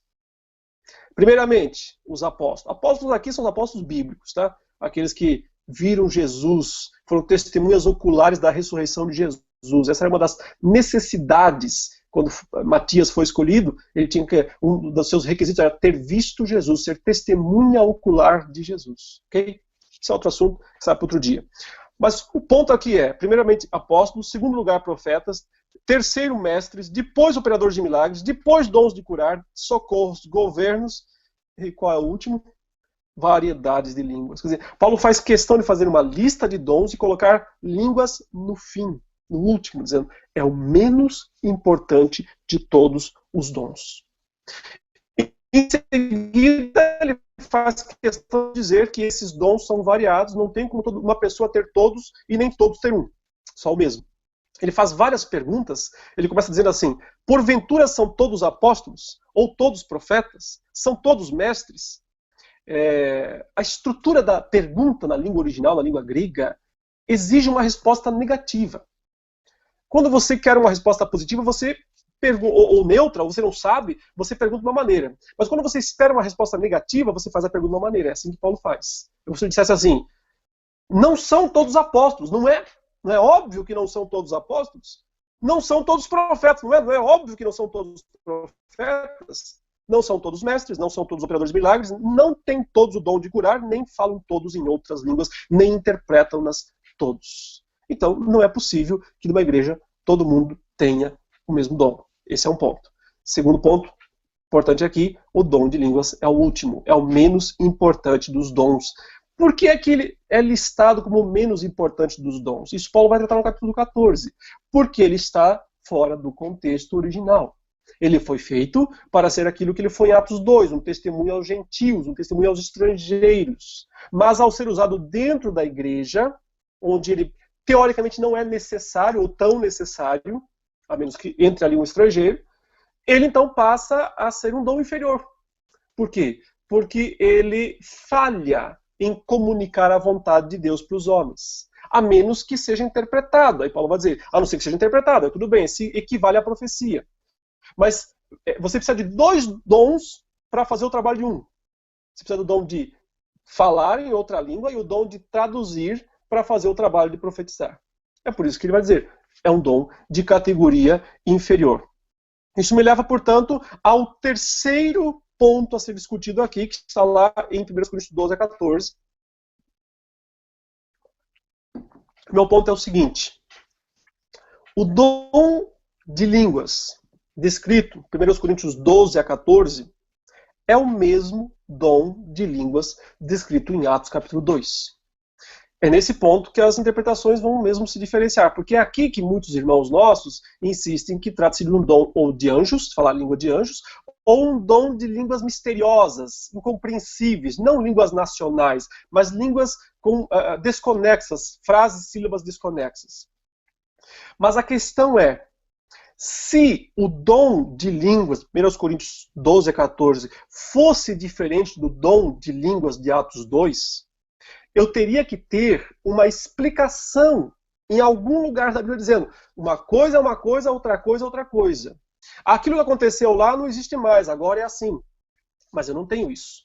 Primeiramente, os apóstolos. Apóstolos aqui são os apóstolos bíblicos, tá? Aqueles que viram Jesus, foram testemunhas oculares da ressurreição de Jesus. Essa era uma das necessidades. Quando Matias foi escolhido, ele tinha que, um dos seus requisitos era ter visto Jesus, ser testemunha ocular de Jesus. Ok? Esse é outro assunto que sai para outro dia. Mas o ponto aqui é, primeiramente, apóstolos, segundo lugar, profetas, terceiro, mestres, depois, operadores de milagres, depois, dons de curar, socorros, governos, e qual é o último? Variedades de línguas. Quer dizer, Paulo faz questão de fazer uma lista de dons e colocar línguas no fim, no último, dizendo, é o menos importante de todos os dons. Em seguida, ele faz questão de dizer que esses dons são variados, não tem como uma pessoa ter todos e nem todos ter um, só o mesmo. Ele faz várias perguntas, ele começa dizendo assim, porventura são todos apóstolos? Ou todos profetas? São todos mestres? A estrutura da pergunta na língua original, na língua grega, exige uma resposta negativa. Quando você quer uma resposta positiva, você pergunta, ou neutra, ou você não sabe, você pergunta de uma maneira. Mas quando você espera uma resposta negativa, você faz a pergunta de uma maneira. É assim que Paulo faz. Se você dissesse assim, não são todos apóstolos, não é Não é óbvio que não são todos apóstolos? Não são todos profetas, não é? Não é óbvio que não são todos profetas? Não são todos mestres, não são todos operadores de milagres, não têm todos o dom de curar, nem falam todos em outras línguas, nem interpretam-nas todos. Então, não é possível que numa igreja todo mundo tenha o mesmo dom. Esse é um ponto. Segundo ponto, importante aqui, o dom de línguas é o último, é o menos importante dos dons. Por que é que ele é listado como o menos importante dos dons? Isso Paulo vai tratar no capítulo 14. Porque ele está fora do contexto original. Ele foi feito para ser aquilo que ele foi em Atos 2, um testemunho aos gentios, um testemunho aos estrangeiros. Mas ao ser usado dentro da igreja, onde ele teoricamente não é necessário ou tão necessário, a menos que entre ali um estrangeiro, ele então passa a ser um dom inferior. Por quê? Porque ele falha em comunicar a vontade de Deus para os homens, a menos que seja interpretado. Aí Paulo vai dizer, a não ser que seja interpretado, tudo bem, se equivale à profecia. Mas você precisa de dois dons para fazer o trabalho de um. Você precisa do dom de falar em outra língua e o dom de traduzir para fazer o trabalho de profetizar. É por isso que ele vai dizer, é um dom de categoria inferior. Isso me leva, portanto, ao terceiro ponto a ser discutido aqui, que está lá em 1 Coríntios 12 a 14. Meu ponto é o seguinte. O dom de línguas, descrito em 1 Coríntios 12 a 14, é o mesmo dom de línguas descrito em Atos capítulo 2. É nesse ponto que as interpretações vão mesmo se diferenciar, porque é aqui que muitos irmãos nossos insistem que trata-se de um dom ou de anjos, falar a língua de anjos, ou um dom de línguas misteriosas, incompreensíveis, não línguas nacionais, mas línguas desconexas, frases, sílabas desconexas. Mas a questão é, se o dom de línguas, 1 Coríntios 12 a 14, fosse diferente do dom de línguas de Atos 2, eu teria que ter uma explicação em algum lugar da Bíblia dizendo uma coisa é uma coisa, outra coisa é outra coisa. Aquilo que aconteceu lá não existe mais, agora é assim. Mas eu não tenho isso.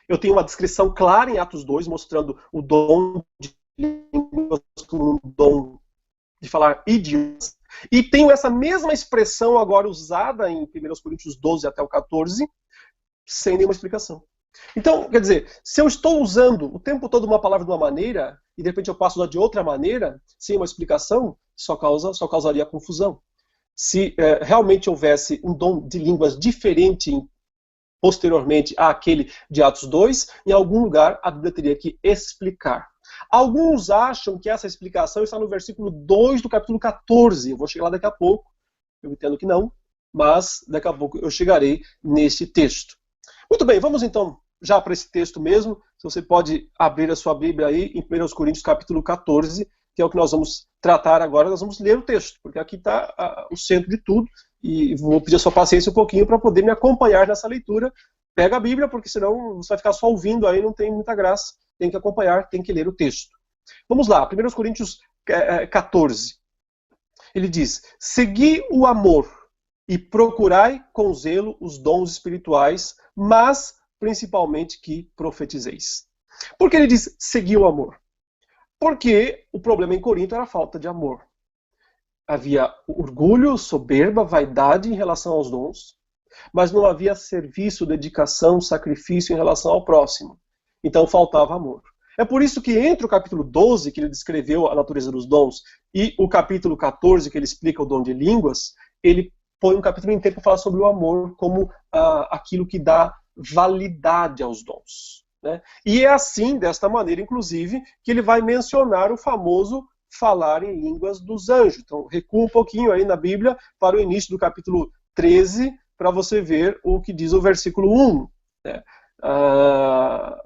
Eu tenho uma descrição clara em Atos 2, mostrando o dom de línguas como um dom de falar idiomas. E tenho essa mesma expressão agora usada em 1 Coríntios 12 até o 14, sem nenhuma explicação. Então, quer dizer, se eu estou usando o tempo todo uma palavra de uma maneira, e de repente eu passo ela de outra maneira, sem uma explicação, só causaria confusão. Se realmente houvesse um dom de línguas diferente posteriormente àquele de Atos 2, em algum lugar a Bíblia teria que explicar. Alguns acham que essa explicação está no versículo 2 do capítulo 14. Eu vou chegar lá daqui a pouco. Eu entendo que não, mas daqui a pouco eu chegarei neste texto. Muito bem, vamos então já para esse texto mesmo. Se você pode abrir a sua Bíblia aí em 1 Coríntios capítulo 14, que é o que nós vamos tratar agora. Nós vamos ler o texto, porque aqui está o centro de tudo. E vou pedir a sua paciência um pouquinho para poder me acompanhar nessa leitura. Pega a Bíblia, porque senão você vai ficar só ouvindo aí, não tem muita graça. Tem que acompanhar, tem que ler o texto. Vamos lá, 1 Coríntios 14. Ele diz, segui o amor e procurai com zelo os dons espirituais, mas principalmente que profetizeis. Por que ele diz segui o amor? Porque o problema em Corinto era a falta de amor. Havia orgulho, soberba, vaidade em relação aos dons, mas não havia serviço, dedicação, sacrifício em relação ao próximo. Então faltava amor. É por isso que entre o capítulo 12, que ele descreveu a natureza dos dons, e o capítulo 14, que ele explica o dom de línguas, ele põe um capítulo inteiro para falar sobre o amor como aquilo que dá validade aos dons. Né? E é assim, desta maneira, inclusive, que ele vai mencionar o famoso falar em línguas dos anjos. Então, recua um pouquinho aí na Bíblia para o início do capítulo 13, para você ver o que diz o versículo 1. Né?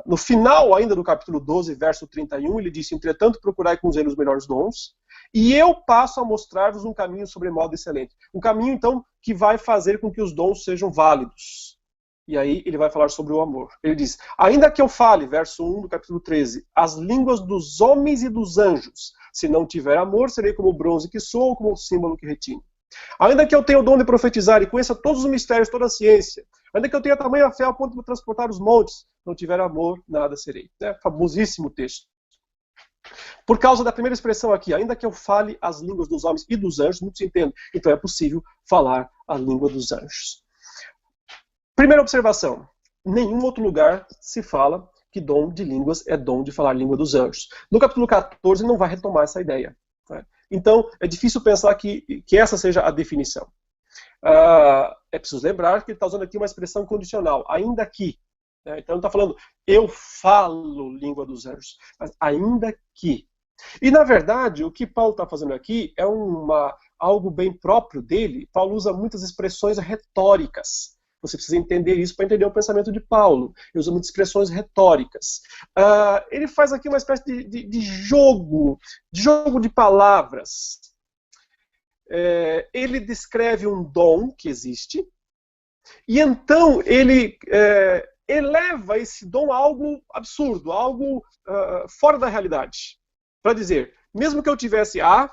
No final ainda do capítulo 12, verso 31, ele disse, entretanto, procurai com zelo os melhores dons, e eu passo a mostrar-vos um caminho sobremodo excelente. Um caminho, então, que vai fazer com que os dons sejam válidos. E aí ele vai falar sobre o amor. Ele diz, ainda que eu fale, verso 1 do capítulo 13, as línguas dos homens e dos anjos, se não tiver amor, serei como o bronze que sou, ou como o símbolo que retine. Ainda que eu tenha o dom de profetizar e conheça todos os mistérios, toda a ciência, ainda que eu tenha tamanha fé ao ponto de transportar os montes, não tiver amor, nada serei. É famosíssimo texto. Por causa da primeira expressão aqui, ainda que eu fale as línguas dos homens e dos anjos, muitos entendem. Então é possível falar a língua dos anjos. Primeira observação. Em nenhum outro lugar se fala que dom de línguas é dom de falar a língua dos anjos. No capítulo 14 não vai retomar essa ideia. Né? Então é difícil pensar que essa seja a definição. É preciso lembrar que ele está usando aqui uma expressão condicional, ainda que. Né? Então ele está falando, eu falo língua dos anjos, mas ainda que. E na verdade, o que Paulo está fazendo aqui é algo bem próprio dele. Paulo usa muitas expressões retóricas. Você precisa entender isso para entender o pensamento de Paulo. Ele usa muitas expressões retóricas. Ele faz aqui uma espécie de jogo de palavras. Ele descreve um dom que existe, e então ele eleva esse dom a algo absurdo, algo fora da realidade. Para dizer, mesmo que eu tivesse A,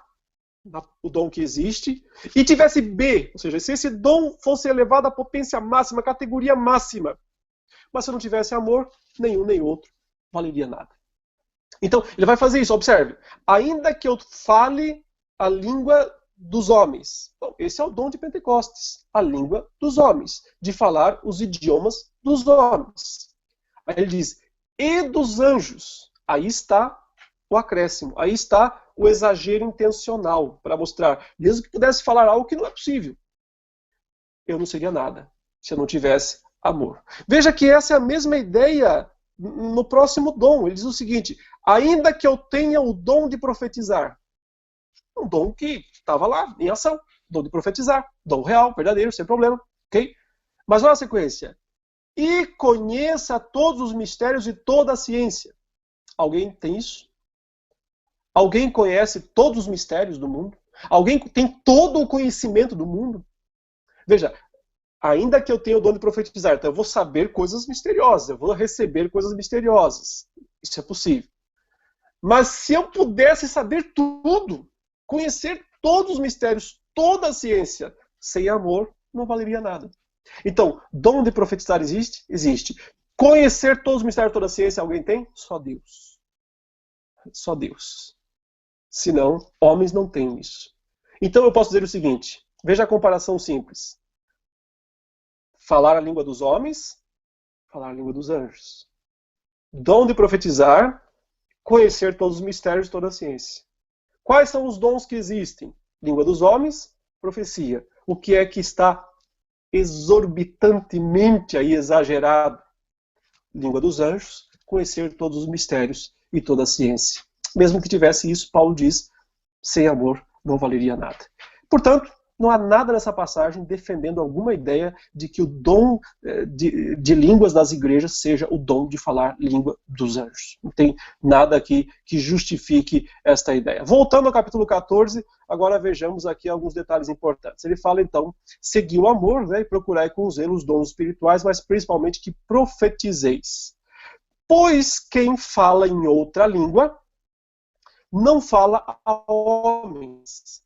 o dom que existe, e tivesse B, ou seja, se esse dom fosse elevado à potência máxima, à categoria máxima, mas se eu não tivesse amor, nenhum nem outro valeria nada. Então, ele vai fazer isso, observe. Ainda que eu fale a língua dos homens. Bom, esse é o dom de Pentecostes, a língua dos homens, de falar os idiomas dos homens. Aí ele diz, e dos anjos. Aí está o acréscimo, aí está o exagero intencional, para mostrar, mesmo que pudesse falar algo que não é possível, eu não seria nada, se eu não tivesse amor. Veja que essa é a mesma ideia no próximo dom. Ele diz o seguinte, ainda que eu tenha o dom de profetizar, um dom que estava lá, em ação, dom de profetizar, dom real, verdadeiro, sem problema, ok? Mas olha a sequência, e conheça todos os mistérios e toda a ciência. Alguém tem isso? Alguém conhece todos os mistérios do mundo? Alguém tem todo o conhecimento do mundo? Veja, ainda que eu tenha o dom de profetizar, então eu vou saber coisas misteriosas, eu vou receber coisas misteriosas. Isso é possível. Mas se eu pudesse saber tudo, conhecer todos os mistérios, toda a ciência, sem amor, não valeria nada. Então, dom de profetizar existe? Existe. Conhecer todos os mistérios, toda a ciência, alguém tem? Só Deus. Só Deus. Senão, homens não têm isso. Então eu posso dizer o seguinte, veja a comparação simples. Falar a língua dos homens, falar a língua dos anjos. Dom de profetizar, conhecer todos os mistérios, toda a ciência. Quais são os dons que existem? Língua dos homens, profecia. O que é que está exorbitantemente aí exagerado? Língua dos anjos, conhecer todos os mistérios e toda a ciência. Mesmo que tivesse isso, Paulo diz, sem amor não valeria nada. Portanto, não há nada nessa passagem defendendo alguma ideia de que o dom de línguas das igrejas seja o dom de falar língua dos anjos. Não tem nada aqui que justifique esta ideia. Voltando ao capítulo 14, agora vejamos aqui alguns detalhes importantes. Ele fala então, segui o amor, né, e procurai com zelo os dons espirituais, mas principalmente que profetizeis. Pois quem fala em outra língua não fala a homens,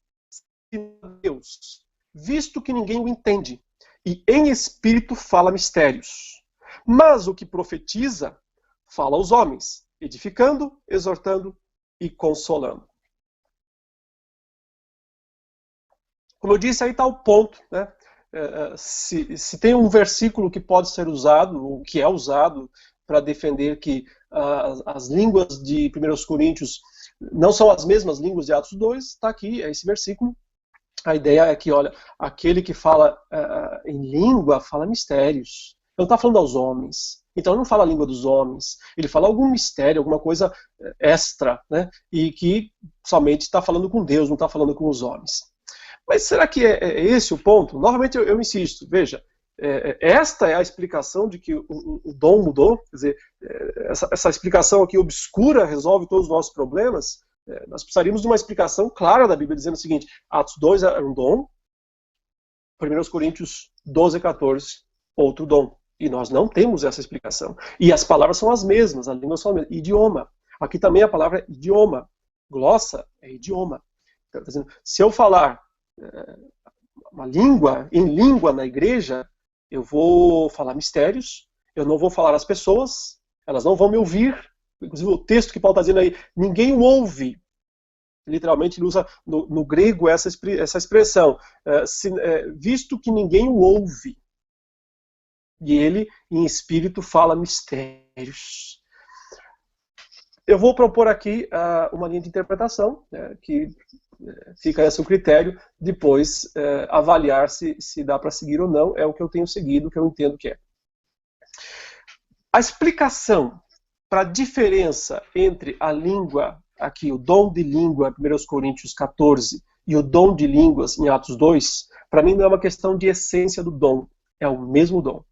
senão a Deus, visto que ninguém o entende, e em espírito fala mistérios. Mas o que profetiza, fala aos homens, edificando, exortando e consolando. Como eu disse, aí está o ponto, né? Se tem um versículo que pode ser usado, ou que é usado, para defender que as línguas de 1 Coríntios não são as mesmas línguas de Atos 2, está aqui, é esse versículo. A ideia é que, olha, aquele que fala em língua, fala mistérios. Não está falando aos homens. Então ele não fala a língua dos homens. Ele fala algum mistério, alguma coisa extra, né? E que somente está falando com Deus, não está falando com os homens. Mas será que é esse o ponto? Novamente eu insisto, veja, esta é a explicação de que o dom mudou, quer dizer, essa explicação aqui obscura resolve todos os nossos problemas. Nós precisaríamos de uma explicação clara da Bíblia, dizendo o seguinte, Atos 2 é um dom, 1 Coríntios 12, 14, outro dom. E nós não temos essa explicação. E as palavras são as mesmas, a língua são as mesmas. Idioma. Aqui também a palavra é idioma. Glossa é idioma. Então, dizendo, se eu falar uma língua, em língua na igreja, eu vou falar mistérios, eu não vou falar às pessoas, elas não vão me ouvir, inclusive o texto que Paulo está dizendo aí, ninguém o ouve. Literalmente ele usa no grego essa expressão, visto que ninguém o ouve. E ele, em espírito, fala mistérios. Eu vou propor aqui uma linha de interpretação, que fica a seu critério, depois avaliar se dá para seguir ou não, é o que eu tenho seguido, o que eu entendo que é. A explicação para a diferença entre a língua, aqui o dom de língua, 1 Coríntios 14, e o dom de línguas em Atos 2, para mim não é uma questão de essência do dom, é o mesmo dom.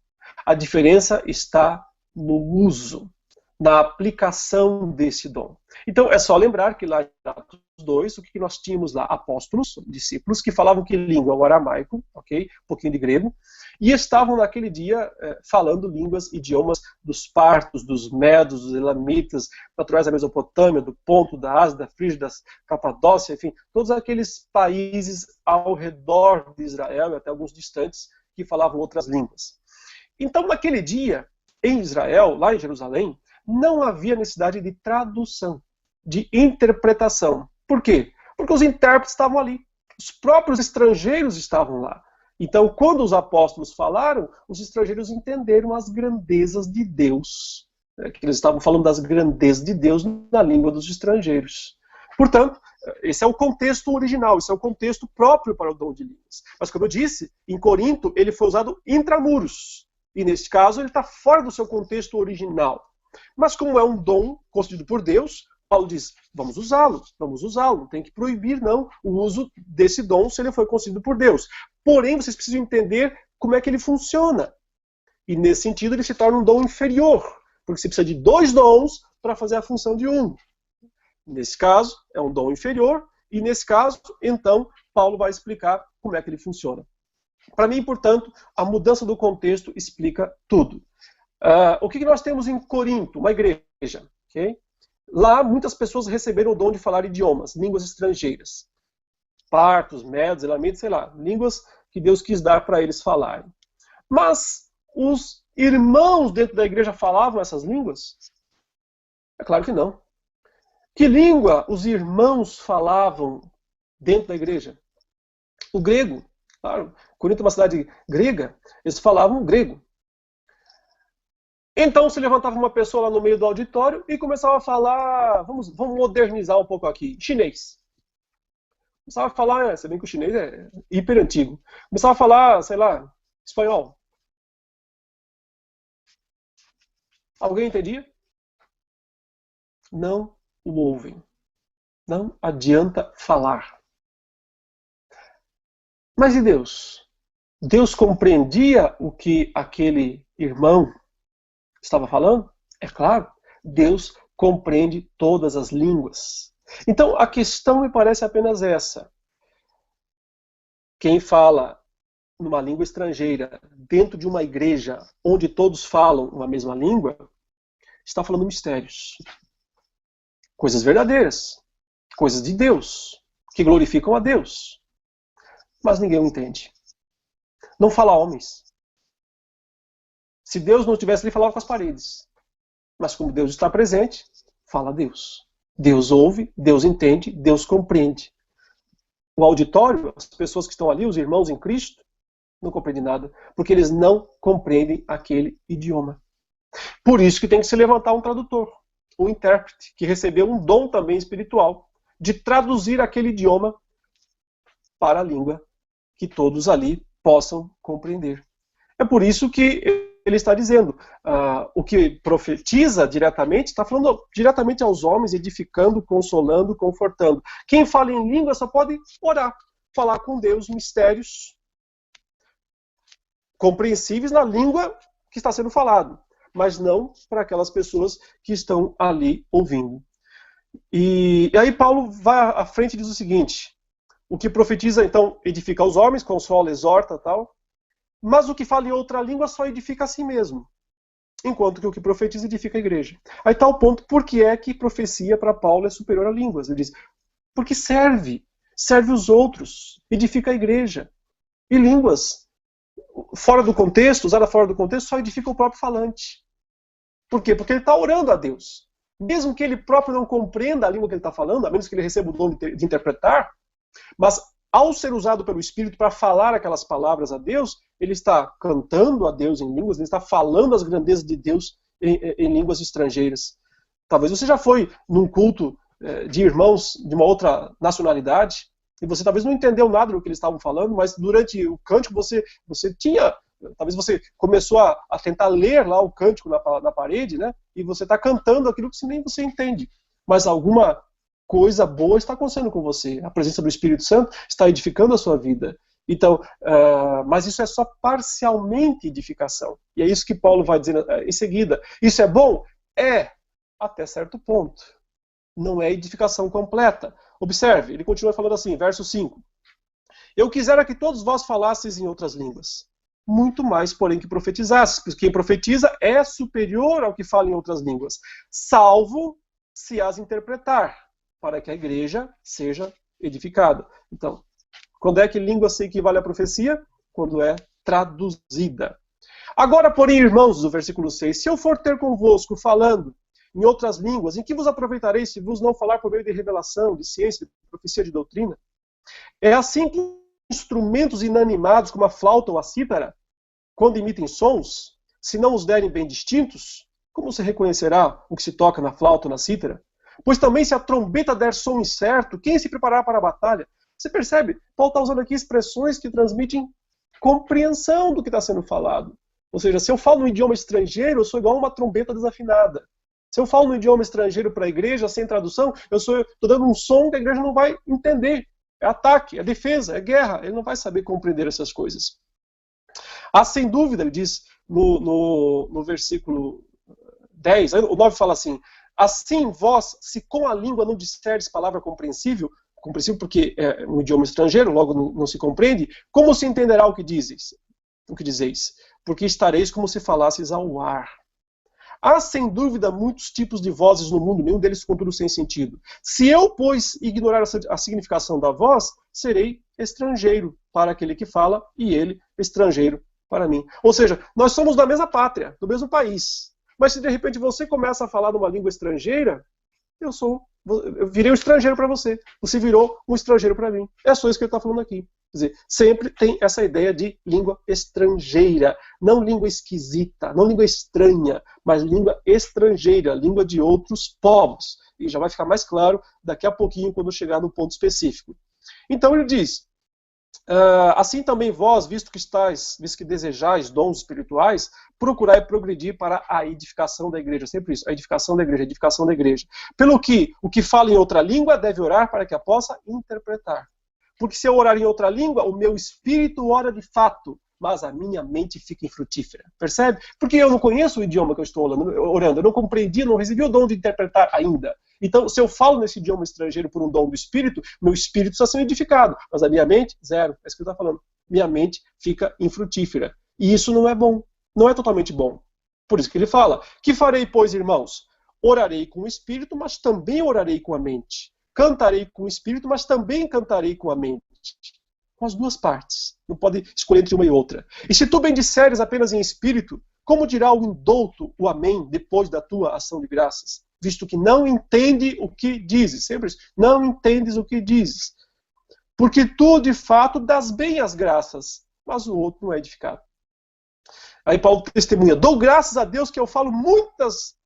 A diferença está no uso, na aplicação desse dom. Então é só lembrar que lá em Atos 2, o que nós tínhamos lá? Apóstolos, discípulos, que falavam que língua? O aramaico, ok? Um pouquinho de grego, e estavam naquele dia falando línguas, idiomas dos partos, dos medos, dos elamitas, naturais da Mesopotâmia, do Ponto, da Ásia, da Frígia, da Capadócia, enfim, todos aqueles países ao redor de Israel, e até alguns distantes, que falavam outras línguas. Então, naquele dia, em Israel, lá em Jerusalém, não havia necessidade de tradução, de interpretação. Por quê? Porque os intérpretes estavam ali. Os próprios estrangeiros estavam lá. Então, quando os apóstolos falaram, os estrangeiros entenderam as grandezas de Deus. Que eles estavam falando das grandezas de Deus na língua dos estrangeiros. Portanto, esse é o contexto original, esse é o contexto próprio para o dom de línguas. Mas, como eu disse, em Corinto ele foi usado intramuros. E, neste caso, ele está fora do seu contexto original. Mas, como é um dom concedido por Deus, Paulo diz, vamos usá-lo, não tem que proibir, não, o uso desse dom se ele foi concedido por Deus. Porém, vocês precisam entender como é que ele funciona. E, nesse sentido, ele se torna um dom inferior, porque você precisa de 2 dons para fazer a função de um. Nesse caso, é um dom inferior, e nesse caso, então, Paulo vai explicar como é que ele funciona. Para mim, portanto, a mudança do contexto explica tudo. O que nós temos em Corinto? Uma igreja. Okay? Lá, muitas pessoas receberam o dom de falar idiomas, línguas estrangeiras. Partos, medos, elamitas, sei lá, línguas que Deus quis dar para eles falarem. Mas os irmãos dentro da igreja falavam essas línguas? É claro que não. Que língua os irmãos falavam dentro da igreja? O grego. Claro, Corinto é uma cidade grega, eles falavam grego. Então se levantava uma pessoa lá no meio do auditório e começava a falar, vamos modernizar um pouco aqui, chinês. Começava a falar, se bem que o chinês é hiper antigo. Começava a falar, sei lá, espanhol. Alguém entendia? Não o ouvem. Não adianta falar. Mas e Deus? Deus compreendia o que aquele irmão estava falando? É claro, Deus compreende todas as línguas. Então a questão me parece apenas essa. Quem fala numa língua estrangeira dentro de uma igreja onde todos falam uma mesma língua, está falando mistérios. Coisas verdadeiras, coisas de Deus, que glorificam a Deus. Mas ninguém o entende. Não fala homens. Se Deus não estivesse ali, falava com as paredes. Mas como Deus está presente, fala a Deus. Deus ouve, Deus entende, Deus compreende. O auditório, as pessoas que estão ali, os irmãos em Cristo, não compreendem nada, porque eles não compreendem aquele idioma. Por isso que tem que se levantar um tradutor, um intérprete, que recebeu um dom também espiritual, de traduzir aquele idioma para a língua que todos ali possam compreender. É por isso que ele está dizendo, o que profetiza diretamente, está falando diretamente aos homens, edificando, consolando, confortando. Quem fala em língua só pode orar, falar com Deus mistérios compreensíveis na língua que está sendo falado, mas não para aquelas pessoas que estão ali ouvindo. E aí Paulo vai à frente e diz o seguinte, o que profetiza, então, edifica os homens, consola, exorta, tal. Mas o que fala em outra língua só edifica a si mesmo. Enquanto que o que profetiza edifica a igreja. Aí está o ponto, por que é que profecia para Paulo é superior a línguas? Ele diz, porque serve os outros, edifica a igreja. E línguas, fora do contexto, usada fora do contexto, só edifica o próprio falante. Por quê? Porque ele está orando a Deus. mesmo que ele próprio não compreenda a língua que ele está falando, a menos que ele receba o dom de interpretar, mas ao ser usado pelo Espírito para falar aquelas palavras a Deus, ele está cantando a Deus em línguas, ele está falando as grandezas de Deus em línguas estrangeiras. Talvez você já foi num culto de irmãos de uma outra nacionalidade, e você talvez não entendeu nada do que eles estavam falando, mas durante o cântico você tinha, talvez você começou a tentar ler lá o cântico na parede, né? E você está cantando aquilo que nem você entende. Mas alguma coisa boa está acontecendo com você. A presença do Espírito Santo está edificando a sua vida. Então, mas isso é só parcialmente edificação. E é isso que Paulo vai dizer em seguida. Isso é bom? É, até certo ponto. Não é edificação completa. Observe, ele continua falando assim, verso 5. Eu quisera que todos vós falasseis em outras línguas. Muito mais, porém, que profetizasseis. Porque quem profetiza é superior ao que fala em outras línguas. Salvo se as interpretar, para que a igreja seja edificada. Então, quando é que língua se equivale à profecia? Quando é traduzida. Agora, porém, irmãos, do versículo 6, se eu for ter convosco falando em outras línguas, em que vos aproveitarei se vos não falar por meio de revelação, de ciência, de profecia, de doutrina? É assim que instrumentos inanimados, como a flauta ou a cítara, quando emitem sons, se não os derem bem distintos, como se reconhecerá o que se toca na flauta ou na cítara? Pois também se a trombeta der som incerto, quem se preparará para a batalha? Você percebe? Paulo está usando aqui expressões que transmitem compreensão do que está sendo falado. Ou seja, se eu falo no idioma estrangeiro, eu sou igual a uma trombeta desafinada. Se eu falo no idioma estrangeiro para a igreja, sem tradução, eu estou dando um som que a igreja não vai entender. É ataque, é defesa, é guerra. Ele não vai saber compreender essas coisas. Ah, sem dúvida, ele diz no versículo 10, o 9 fala assim, assim vós, se com a língua não disserdes palavra compreensível porque é um idioma estrangeiro, logo não se compreende, como se entenderá o que dizeis? Porque estareis como se falasseis ao ar. Há, sem dúvida, muitos tipos de vozes no mundo, nenhum deles, contudo, sem sentido. Se eu, pois, ignorar a significação da voz, serei estrangeiro para aquele que fala, e ele estrangeiro para mim. Ou seja, nós somos da mesma pátria, do mesmo país. Mas se de repente você começa a falar numa língua estrangeira, eu virei um estrangeiro para você. Você virou um estrangeiro para mim. É só isso que ele está falando aqui. Quer dizer, sempre tem essa ideia de língua estrangeira. Não língua esquisita, não língua estranha, mas língua estrangeira, língua de outros povos. E já vai ficar mais claro daqui a pouquinho, quando chegar no ponto específico. Então ele diz, assim também vós, visto que desejais dons espirituais, procurai progredir para a edificação da igreja. Sempre isso, a edificação da igreja, a edificação da igreja. Pelo que o que fala em outra língua deve orar para que a possa interpretar. Porque se eu orar em outra língua, o meu espírito ora de fato, mas a minha mente fica infrutífera. Percebe? Porque eu não conheço o idioma que eu estou orando, eu não compreendi, não recebi o dom de interpretar ainda. Então, se eu falo nesse idioma estrangeiro por um dom do espírito, meu espírito está sendo edificado, mas a minha mente, zero. É isso que ele está falando. Minha mente fica infrutífera. E isso não é bom. Não é totalmente bom. Por isso que ele fala, que farei, pois, irmãos? Orarei com o espírito, mas também orarei com a mente. Cantarei com o espírito, mas também cantarei com a mente. Com as duas partes. Não pode escolher entre uma e outra. E se tu bendisseres apenas em espírito, como dirá o indouto o amém depois da tua ação de graças? Visto que não entende o que dizes. Sempre isso. Não entendes o que dizes. Porque tu, de fato, dás bem as graças, mas o outro não é edificado. Aí Paulo testemunha, dou graças a Deus que eu falo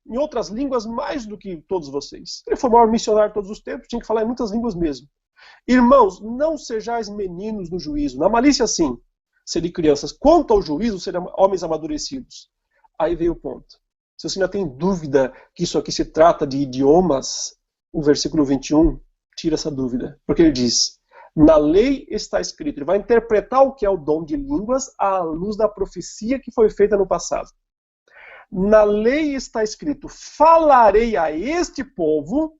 em outras línguas mais do que todos vocês. Ele foi o maior missionário de todos os tempos, tinha que falar em muitas línguas mesmo. Irmãos, não sejais meninos no juízo, na malícia sim, serem crianças. Quanto ao juízo, serão homens amadurecidos. Aí veio o ponto. Se você ainda tem dúvida que isso aqui se trata de idiomas, o versículo 21 tira essa dúvida. Porque ele diz, na lei está escrito, ele vai interpretar o que é o dom de línguas à luz da profecia que foi feita no passado. Na lei está escrito, falarei a este povo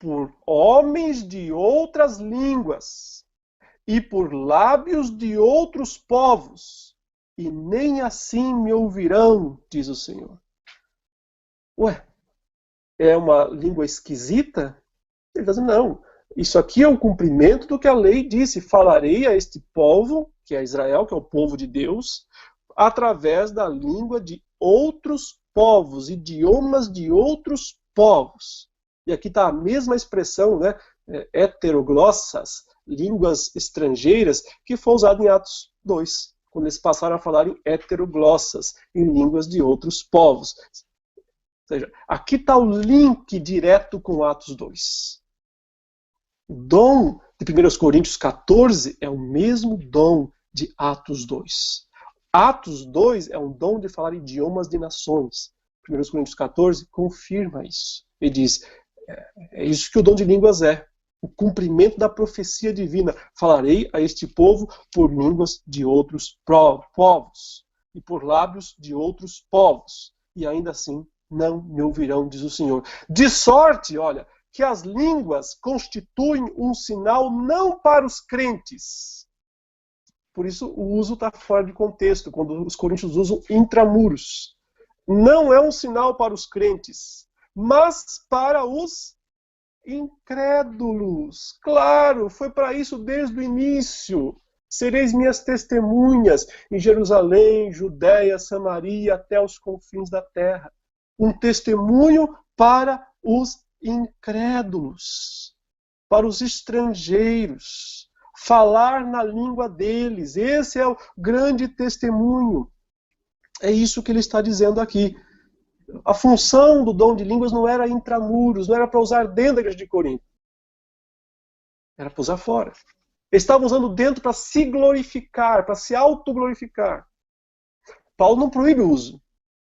por homens de outras línguas e por lábios de outros povos, e nem assim me ouvirão, diz o Senhor. Ué, é uma língua esquisita? Ele está dizendo, não, isso aqui é o cumprimento do que a lei disse, falarei a este povo, que é Israel, que é o povo de Deus, através da língua de outros povos, idiomas de outros povos. E aqui está a mesma expressão, né? Heteroglossas, línguas estrangeiras, que foi usada em Atos 2, quando eles passaram a falar em heteroglossas, em línguas de outros povos. Ou seja, aqui está o link direto com Atos 2. O dom de 1 Coríntios 14 é o mesmo dom de Atos 2. Atos 2 é um dom de falar idiomas de nações. 1 Coríntios 14 confirma isso. Ele diz, é isso que o dom de línguas é. O cumprimento da profecia divina. Falarei a este povo por línguas de outros povos e por lábios de outros povos. E ainda assim não me ouvirão, diz o Senhor. De sorte, olha, que as línguas constituem um sinal não para os crentes. Por isso o uso está fora de contexto, quando os coríntios usam intramuros. Não é um sinal para os crentes, mas para os incrédulos. Claro, foi para isso desde o início. Sereis minhas testemunhas em Jerusalém, Judéia, Samaria, até os confins da terra. Um testemunho para os incrédulos, para os estrangeiros. Falar na língua deles. Esse é o grande testemunho. É isso que ele está dizendo aqui. A função do dom de línguas não era intramuros, não era para usar dentro da igreja de Corinto. Era para usar fora. Eles estavam usando dentro para se glorificar, para se autoglorificar. Paulo não proíbe o uso,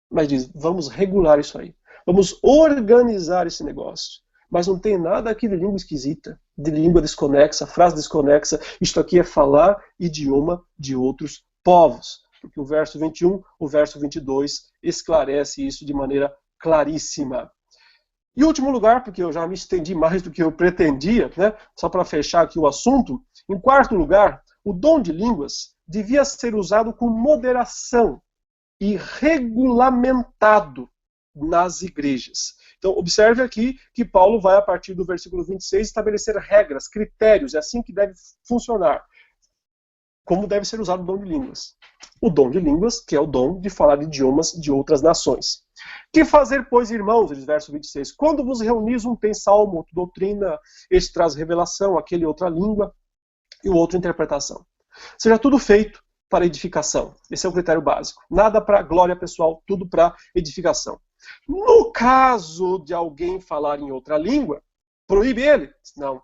mas diz, vamos regular isso aí. Vamos organizar esse negócio. Mas não tem nada aqui de língua esquisita, de língua desconexa, frase desconexa. Isto aqui é falar idioma de outros povos. Porque o verso 21, o verso 22 esclarece isso de maneira claríssima. E último lugar, porque eu já me estendi mais do que eu pretendia, né? Só para fechar aqui o assunto. Em quarto lugar, o dom de línguas devia ser usado com moderação e regulamentado nas igrejas. Então, observe aqui que Paulo vai, a partir do versículo 26, estabelecer regras, critérios, é assim que deve funcionar. Como deve ser usado o dom de línguas? O dom de línguas, que é o dom de falar idiomas de outras nações. Que fazer, pois, irmãos, diz verso 26, quando vos reunis, um tem salmo, outro doutrina, este traz revelação, aquele outra língua, e o outro interpretação. Seja tudo feito para edificação. Esse é o critério básico. Nada para glória pessoal, tudo para edificação. No caso de alguém falar em outra língua, proíbe ele? Não.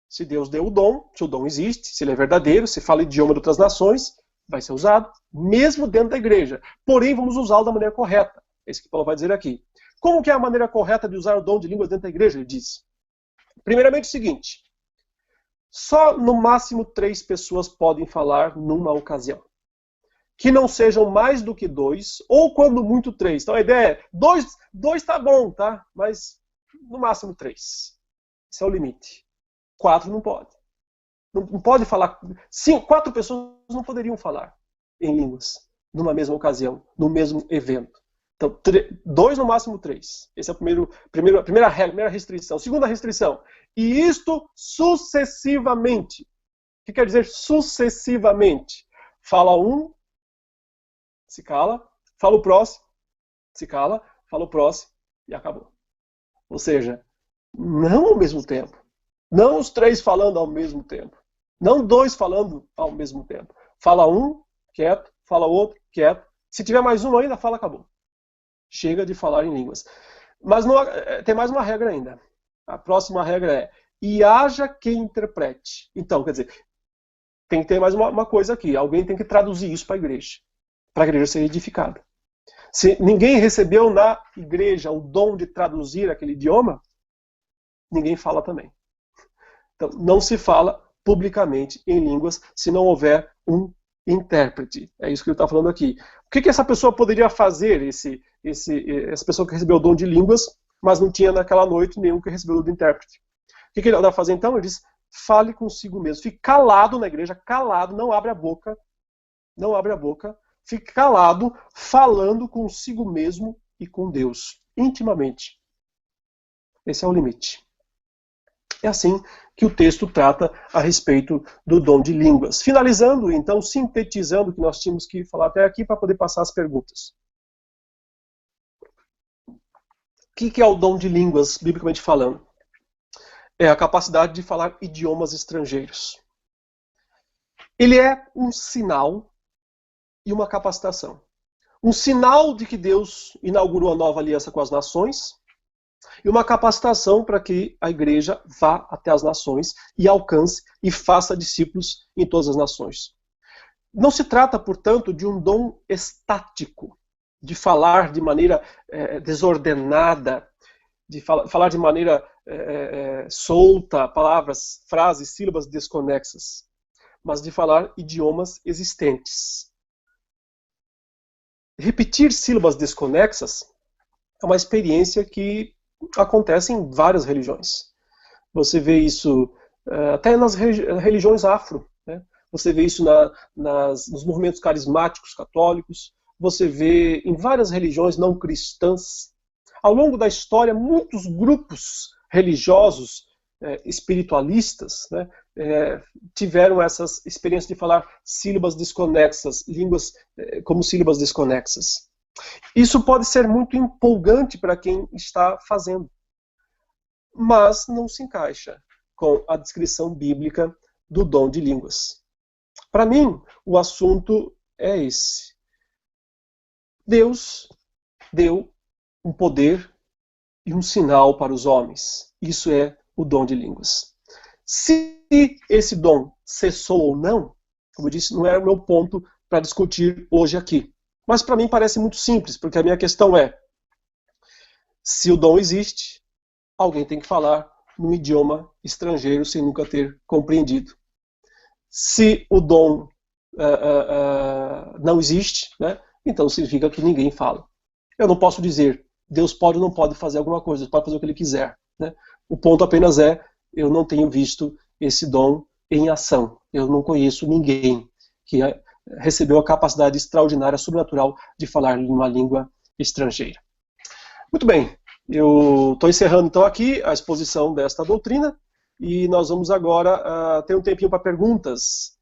Se Deus deu o dom, se o dom existe, se ele é verdadeiro, se fala idioma de outras nações, vai ser usado, mesmo dentro da igreja. Porém, vamos usá-lo da maneira correta. É isso que Paulo vai dizer aqui. Como que é a maneira correta de usar o dom de línguas dentro da igreja? Ele diz. Primeiramente o seguinte, só no máximo 3 pessoas podem falar numa ocasião. Que não sejam mais do que 2, ou quando muito 3. Então a ideia é, 2 tá bom, tá? Mas no máximo 3. Esse é o limite. 4 não pode. Não pode falar. 4 pessoas não poderiam falar em línguas numa mesma ocasião, no mesmo evento. Então, 2 no máximo 3. Essa é a primeira regra, primeira restrição. Segunda restrição. E isto sucessivamente. O que quer dizer sucessivamente? Fala um, se cala. Fala o próximo, se cala. Fala o próximo e acabou. Ou seja, não ao mesmo tempo. Não os 3 falando ao mesmo tempo. Não 2 falando ao mesmo tempo. Fala um, quieto. Fala outro, quieto. Se tiver mais um ainda, fala, acabou. Chega de falar em línguas. Mas não, tem mais uma regra ainda. A próxima regra é, e haja quem interprete. Então, quer dizer, tem que ter mais uma coisa aqui. Alguém tem que traduzir isso para a igreja. Para a igreja ser edificada. Se ninguém recebeu na igreja o dom de traduzir aquele idioma, ninguém fala também. Então, não se fala publicamente em línguas se não houver um intérprete. É isso que ele está falando aqui. O que essa pessoa poderia fazer, essa pessoa que recebeu o dom de línguas, mas não tinha naquela noite nenhum que recebeu o dom de intérprete? O que ele vai fazer então? Ele diz, fale consigo mesmo. Fique calado na igreja, calado, não abre a boca. Não abre a boca. Fique calado, falando consigo mesmo e com Deus, intimamente. Esse é o limite. É assim que o texto trata a respeito do dom de línguas. Finalizando, então, sintetizando o que nós tínhamos que falar até aqui para poder passar as perguntas. que é o dom de línguas, biblicamente falando? É a capacidade de falar idiomas estrangeiros. Ele é um sinal e uma capacitação. Um sinal de que Deus inaugurou a nova aliança com as nações e uma capacitação para que a igreja vá até as nações e alcance e faça discípulos em todas as nações. Não se trata, portanto, de um dom estático, de falar de maneira desordenada, de falar de maneira solta, palavras, frases, sílabas desconexas, mas de falar idiomas existentes. Repetir sílabas desconexas é uma experiência que acontece em várias religiões. Você vê isso até nas religiões afro, né? Você vê isso nos movimentos carismáticos católicos, você vê em várias religiões não cristãs. Ao longo da história, muitos grupos religiosos espiritualistas, né, tiveram essas experiências de falar sílabas desconexas, línguas como sílabas desconexas. Isso pode ser muito empolgante para quem está fazendo, mas não se encaixa com a descrição bíblica do dom de línguas. Para mim, o assunto é esse. Deus deu um poder e um sinal para os homens. Isso é o dom de línguas. Se esse dom cessou ou não, como eu disse, não é o meu ponto para discutir hoje aqui. Mas para mim parece muito simples, porque a minha questão é: se o dom existe, alguém tem que falar num idioma estrangeiro sem nunca ter compreendido. Se o dom não existe, né, então significa que ninguém fala. Eu não posso dizer, Deus pode ou não pode fazer alguma coisa, Deus pode fazer o que Ele quiser, né? O ponto apenas é, eu não tenho visto esse dom em ação. Eu não conheço ninguém que recebeu a capacidade extraordinária, sobrenatural, de falar uma língua estrangeira. Muito bem, eu estou encerrando então aqui a exposição desta doutrina e nós vamos agora ter um tempinho para perguntas.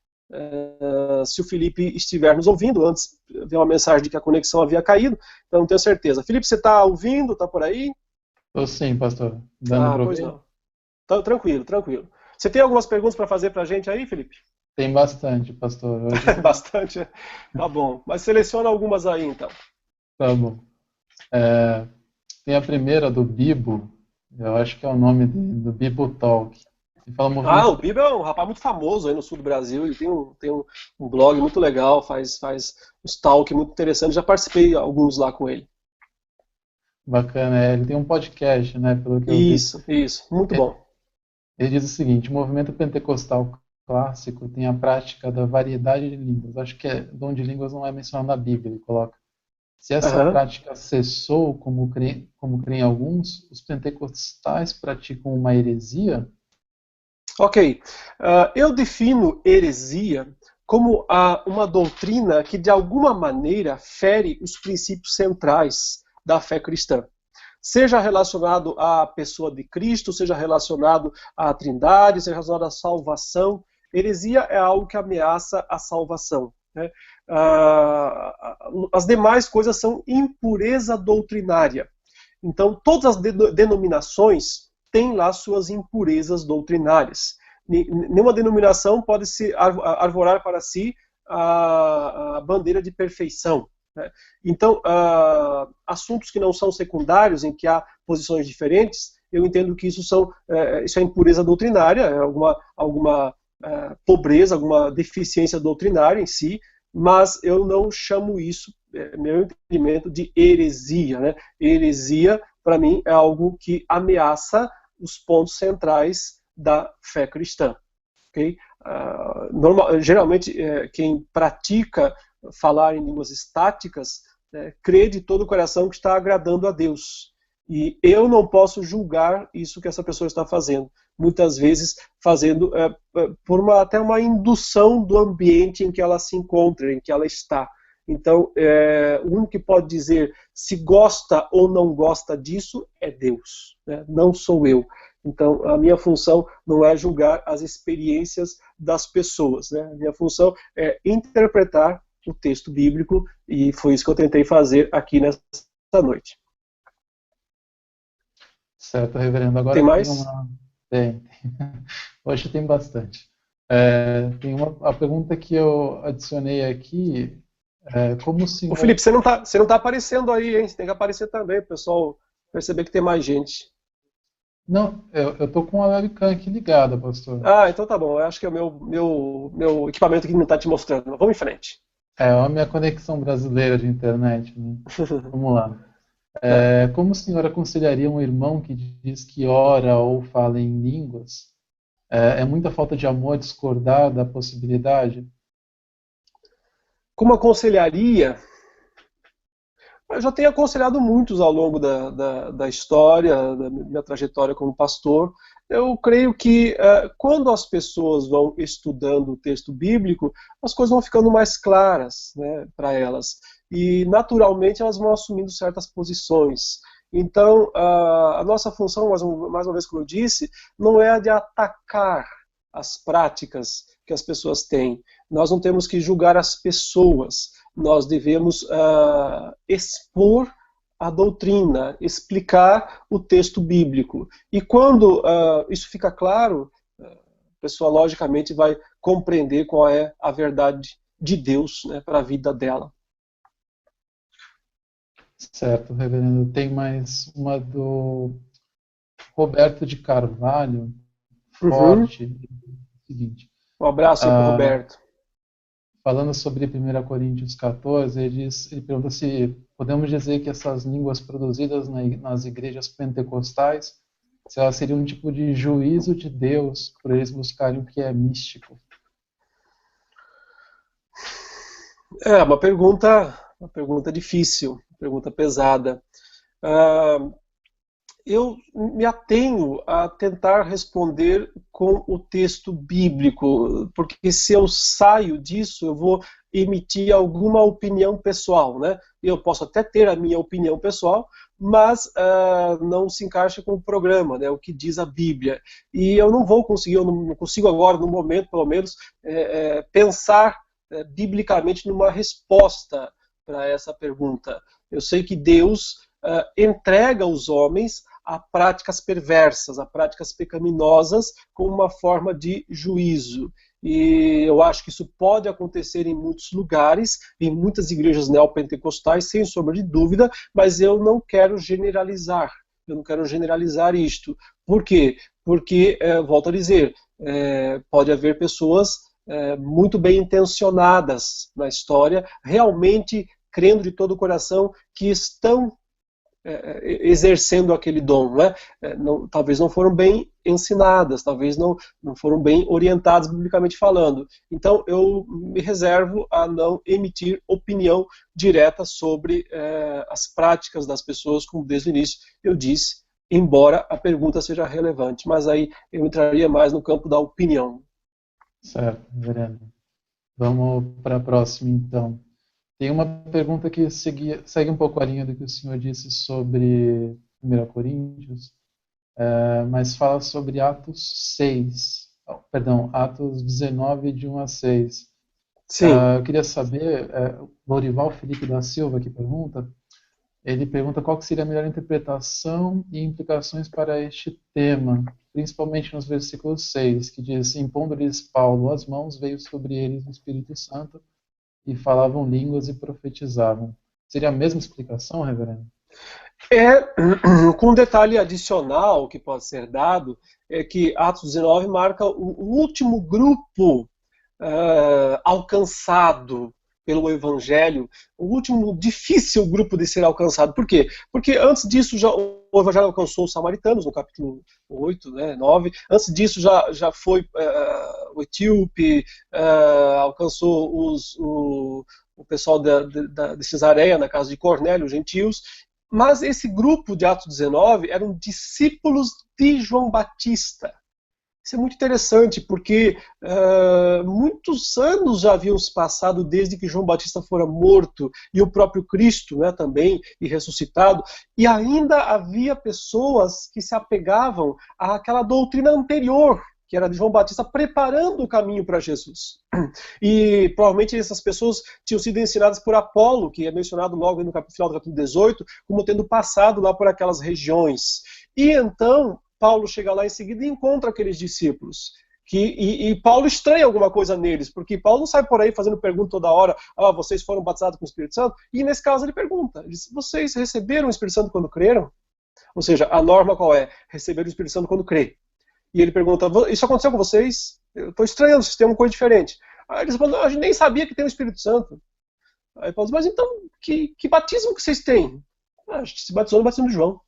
Se o Felipe estiver nos ouvindo, antes veio uma mensagem de que a conexão havia caído, então não tenho certeza. Felipe, você está ouvindo? Está por aí? Tô sim, pastor. Dando para Pois ouvir? não. Então, tranquilo, tranquilo. Você tem algumas perguntas para fazer para a gente aí, Felipe? Tem bastante, pastor. Hoje Bastante, né? Tá bom. Mas seleciona algumas aí, então. tá bom. Tem a primeira do Bibo, eu acho que é o nome do Bibo Talk. Ele fala O movimento. Bibo é um rapaz muito famoso aí no sul do Brasil. Ele tem um blog muito legal, faz uns talk muito interessantes. Já participei alguns lá com ele. Bacana, ele tem um podcast, né, pelo que eu vi. Isso. Muito bom. Ele diz o seguinte: o movimento pentecostal clássico tem a prática da variedade de línguas. Acho que dom de línguas não é mencionado na Bíblia, ele coloca. Se essa Aham. prática cessou, como creem alguns, os pentecostais praticam uma heresia? Ok. Eu defino heresia como uma doutrina que, de alguma maneira, fere os princípios centrais da fé cristã. Seja relacionado à pessoa de Cristo, seja relacionado à Trindade, seja relacionado à salvação. Heresia é algo que ameaça a salvação, né? As demais coisas são impureza doutrinária. Então, todas as denominações têm lá suas impurezas doutrinárias. Nenhuma denominação pode se arvorar para si a bandeira de perfeição, né? Então, assuntos que não são secundários, em que há posições diferentes, eu entendo que isso é impureza doutrinária, é alguma pobreza, alguma deficiência doutrinária em si, mas eu não chamo isso, meu entendimento, de heresia, né? Heresia, para mim, é algo que ameaça os pontos centrais da fé cristã. Okay? Geralmente, quem pratica falar em línguas estáticas crê de todo o coração que está agradando a Deus. E eu não posso julgar isso que essa pessoa está fazendo. Muitas vezes fazendo por até uma indução do ambiente em que ela se encontra, em que ela está. Então, o único que pode dizer se gosta ou não gosta disso é Deus, né? Não sou eu. Então, a minha função não é julgar as experiências das pessoas, né? A minha função é interpretar o texto bíblico, e foi isso que eu tentei fazer aqui nessa noite. Certo, reverendo. Tem Agora tem mais? uma. Tem. Hoje tem bastante. Tem a pergunta que eu adicionei aqui. Como o Ô senhor. Felipe, você não tá aparecendo aí, hein? Você tem que aparecer também, o pessoal perceber que tem mais gente. Não, eu tô com a webcam aqui ligada, pastor. Ah, então tá bom. Eu acho que é o meu equipamento que não tá te mostrando. Mas vamos em frente. A minha conexão brasileira de internet, né? Vamos lá. Tá. Como o senhor aconselharia um irmão que diz que ora ou fala em línguas? É muita falta de amor discordar da possibilidade? Como aconselharia? Eu já tenho aconselhado muitos ao longo da história, da minha trajetória como pastor. Eu creio que quando as pessoas vão estudando o texto bíblico, as coisas vão ficando mais claras, né, para elas. E, naturalmente, elas vão assumindo certas posições. Então, a nossa função, mais uma vez como eu disse, não é a de atacar as práticas que as pessoas têm. Nós não temos que julgar as pessoas, nós devemos expor a doutrina, explicar o texto bíblico. E quando isso fica claro, a pessoa logicamente vai compreender qual é a verdade de Deus, né, para a vida dela. Certo, reverendo. Tem mais uma do Roberto de Carvalho, Uhum. forte. Seguinte, Um abraço aí para o ah, Roberto. falando sobre 1 Coríntios 14, ele pergunta se podemos dizer que essas línguas produzidas nas igrejas pentecostais, se elas seriam um tipo de juízo de Deus por eles buscarem o que é místico. É uma pergunta difícil, uma pergunta pesada. Eu me atenho a tentar responder com o texto bíblico, porque se eu saio disso, eu vou emitir alguma opinião pessoal, né? Eu posso até ter a minha opinião pessoal, mas não se encaixa com o programa, né? O que diz a Bíblia. E eu não vou conseguir, eu não consigo agora, no momento, pelo menos, pensar biblicamente numa resposta para essa pergunta. Eu sei que Deus entrega os homens a práticas perversas, a práticas pecaminosas, como uma forma de juízo. E eu acho que isso pode acontecer em muitos lugares, em muitas igrejas neopentecostais, sem sombra de dúvida, mas eu não quero generalizar. Eu não quero generalizar isto. Por quê? Porque, volto a dizer, pode haver pessoas muito bem intencionadas na história, realmente crendo de todo o coração que estão exercendo aquele dom, né? Talvez não foram bem ensinadas, talvez não foram bem orientadas biblicamente falando. Então eu me reservo a não emitir opinião direta sobre as práticas das pessoas, como desde o início eu disse, embora a pergunta seja relevante, mas aí eu entraria mais no campo da opinião. Certo, reverendo. Vamos para a próxima, então. Tem uma pergunta que segue um pouco a linha do que o senhor disse sobre 1 Coríntios, mas fala sobre Atos 6, perdão, Atos 19, de 1 a 6. Sim. Eu queria saber, Lorival Felipe da Silva que pergunta, ele pergunta qual que seria a melhor interpretação e implicações para este tema, principalmente nos versículos 6, que diz, impondo-lhes Paulo as mãos, veio sobre eles o Espírito Santo, e falavam línguas e profetizavam. Seria a mesma explicação, reverendo? Com um detalhe adicional que pode ser dado, é que Atos 19 marca o último grupo alcançado pelo Evangelho, o último difícil grupo de ser alcançado. Por quê? Porque antes disso o Evangelho alcançou os samaritanos, no capítulo 8, né, 9. Antes disso já foi o etíope, alcançou o pessoal de Cesareia, na casa de Cornélio, os gentios. Mas esse grupo de Atos 19 eram discípulos de João Batista. Isso é muito interessante, porque muitos anos já haviam se passado desde que João Batista fora morto, e o próprio Cristo, né, também, e ressuscitado, e ainda havia pessoas que se apegavam àquela doutrina anterior, que era de João Batista, preparando o caminho para Jesus. E provavelmente essas pessoas tinham sido ensinadas por Apolo, que é mencionado logo no final do capítulo 18, como tendo passado lá por aquelas regiões. E então, Paulo chega lá em seguida e encontra aqueles discípulos. E Paulo estranha alguma coisa neles, porque Paulo não sai por aí fazendo pergunta toda hora, vocês foram batizados com o Espírito Santo? E nesse caso ele pergunta, ele diz, vocês receberam o Espírito Santo quando creram? Ou seja, a norma qual é? Receber o Espírito Santo quando crê. E ele pergunta, isso aconteceu com vocês? Eu estou estranhando, vocês têm uma coisa diferente. Aí eles falam, a gente nem sabia que tem o Espírito Santo. Aí Paulo diz, mas então, que batismo que vocês têm? A gente se batizou no batismo de João.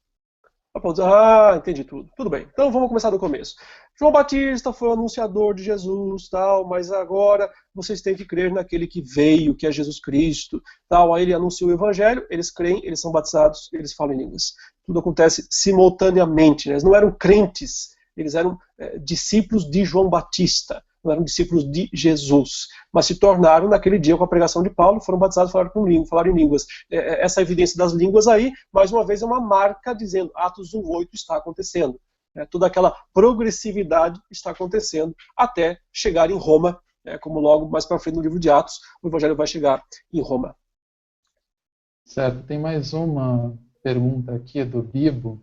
Aí Paulo diz, entendi tudo. Tudo bem, então vamos começar do começo. João Batista foi o anunciador de Jesus, tal, mas agora vocês têm que crer naquele que veio, que é Jesus Cristo. Tal. Aí ele anunciou o Evangelho, eles creem, eles são batizados, eles falam em línguas. Tudo acontece simultaneamente. Né? Eles não eram crentes, eles eram discípulos de João Batista, não eram discípulos de Jesus, mas se tornaram naquele dia com a pregação de Paulo, foram batizados e falaram em línguas. Essa evidência das línguas aí, mais uma vez, é uma marca dizendo, Atos 1:8 está acontecendo. Toda aquela progressividade está acontecendo até chegar em Roma, como logo mais para frente no livro de Atos, o Evangelho vai chegar em Roma. Certo, tem mais uma pergunta aqui do Bibo,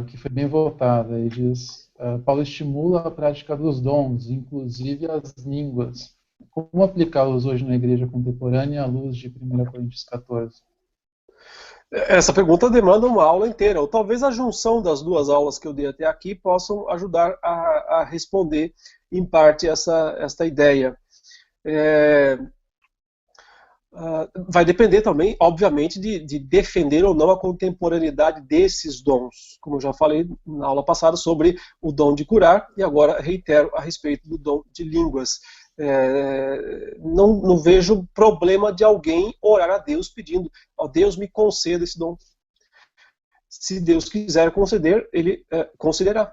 que foi bem voltada. Ele diz, Paulo estimula a prática dos dons, inclusive as línguas. Como aplicá-los hoje na igreja contemporânea à luz de 1 Coríntios 14? Essa pergunta demanda uma aula inteira, ou talvez a junção das duas aulas que eu dei até aqui possam ajudar a responder, em parte, esta ideia. Vai depender também, obviamente, de defender ou não a contemporaneidade desses dons. Como eu já falei na aula passada sobre o dom de curar, e agora reitero a respeito do dom de línguas. Não vejo problema de alguém orar a Deus pedindo, Deus me conceda esse dom. Se Deus quiser conceder, ele concederá.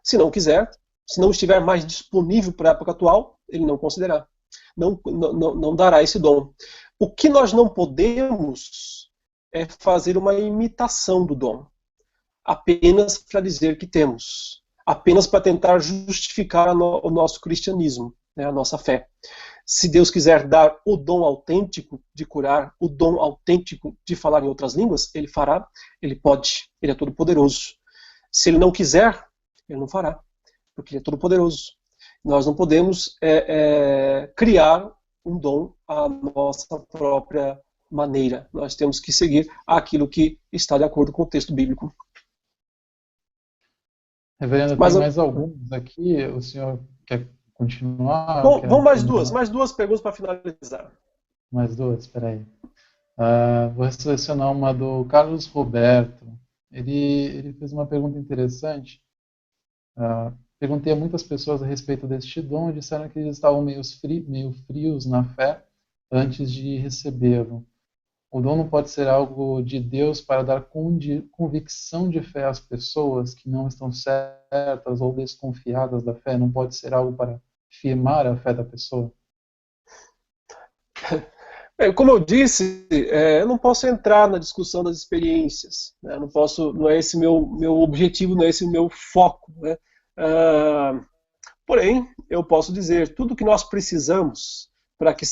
Se não quiser, se não estiver mais disponível para a época atual, ele não concederá. Não dará esse dom. O que nós não podemos é fazer uma imitação do dom, apenas para dizer que temos, apenas para tentar justificar o nosso cristianismo, né, a nossa fé. Se Deus quiser dar o dom autêntico de curar, o dom autêntico de falar em outras línguas, ele fará, ele pode, ele é todo poderoso. Se ele não quiser, ele não fará, porque ele é todo poderoso. Nós não podemos criar um dom à nossa própria maneira. Nós temos que seguir aquilo que está de acordo com o texto bíblico. Reverendo, tem mais alguns aqui. O senhor quer continuar? Bom, vamos mais duas perguntas para finalizar. Mais duas, espera aí. Vou selecionar uma do Carlos Roberto. Ele fez uma pergunta interessante. Perguntei a muitas pessoas a respeito deste dom e disseram que eles estavam meio frios na fé antes de recebê-lo. O dom não pode ser algo de Deus para dar convicção de fé às pessoas que não estão certas ou desconfiadas da fé? Não pode ser algo para firmar a fé da pessoa? Como eu disse, eu não posso entrar na discussão das experiências. Né? Não é esse meu objetivo, não é esse o meu foco. Né? Porém, eu posso dizer, tudo que nós precisamos para que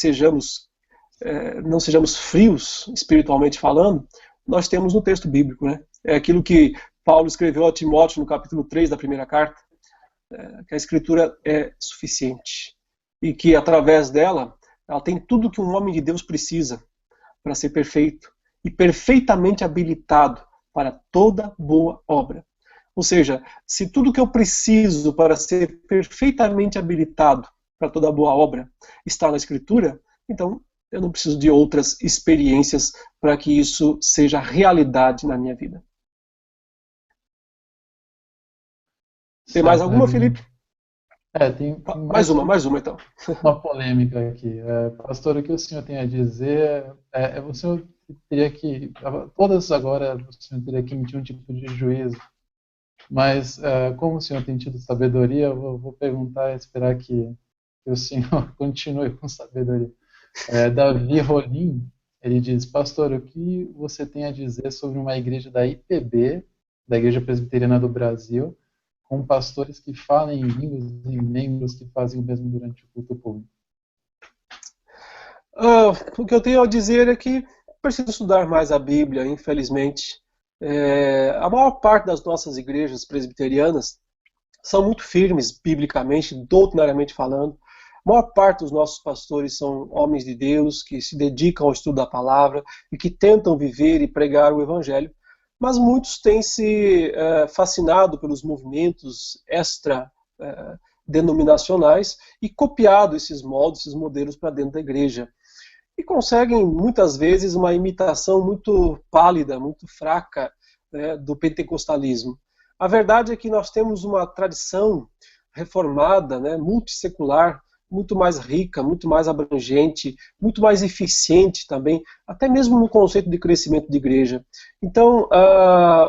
não sejamos frios, espiritualmente falando, nós temos no texto bíblico. Né? É aquilo que Paulo escreveu a Timóteo no capítulo 3 da primeira carta, que a Escritura é suficiente. E que, através dela, ela tem tudo que um homem de Deus precisa para ser perfeito e perfeitamente habilitado para toda boa obra. Ou seja, se tudo que eu preciso para ser perfeitamente habilitado para toda boa obra está na Escritura, então eu não preciso de outras experiências para que isso seja realidade na minha vida. Tem mais alguma, Felipe? Tem mais uma então. Uma polêmica aqui. Pastor, o que o senhor tem a dizer? O senhor teria que, todas agora, o senhor teria que emitir um tipo de juízo. Mas, como o senhor tem tido sabedoria, eu vou perguntar e esperar que o senhor continue com sabedoria. Davi Rolim, ele diz, pastor, o que você tem a dizer sobre uma igreja da IPB, da Igreja Presbiteriana do Brasil, com pastores que falam em línguas e membros que fazem o mesmo durante o culto público? O que eu tenho a dizer é que preciso estudar mais a Bíblia, infelizmente. A maior parte das nossas igrejas presbiterianas são muito firmes, biblicamente, doutrinariamente falando. A maior parte dos nossos pastores são homens de Deus, que se dedicam ao estudo da palavra e que tentam viver e pregar o Evangelho. Mas muitos têm se fascinado pelos movimentos extra-denominacionais e copiado esses moldes, esses modelos para dentro da igreja. E conseguem, muitas vezes, uma imitação muito pálida, muito fraca, né, do pentecostalismo. A verdade é que nós temos uma tradição reformada, né, multissecular, muito mais rica, muito mais abrangente, muito mais eficiente também, até mesmo no conceito de crescimento de igreja. Então,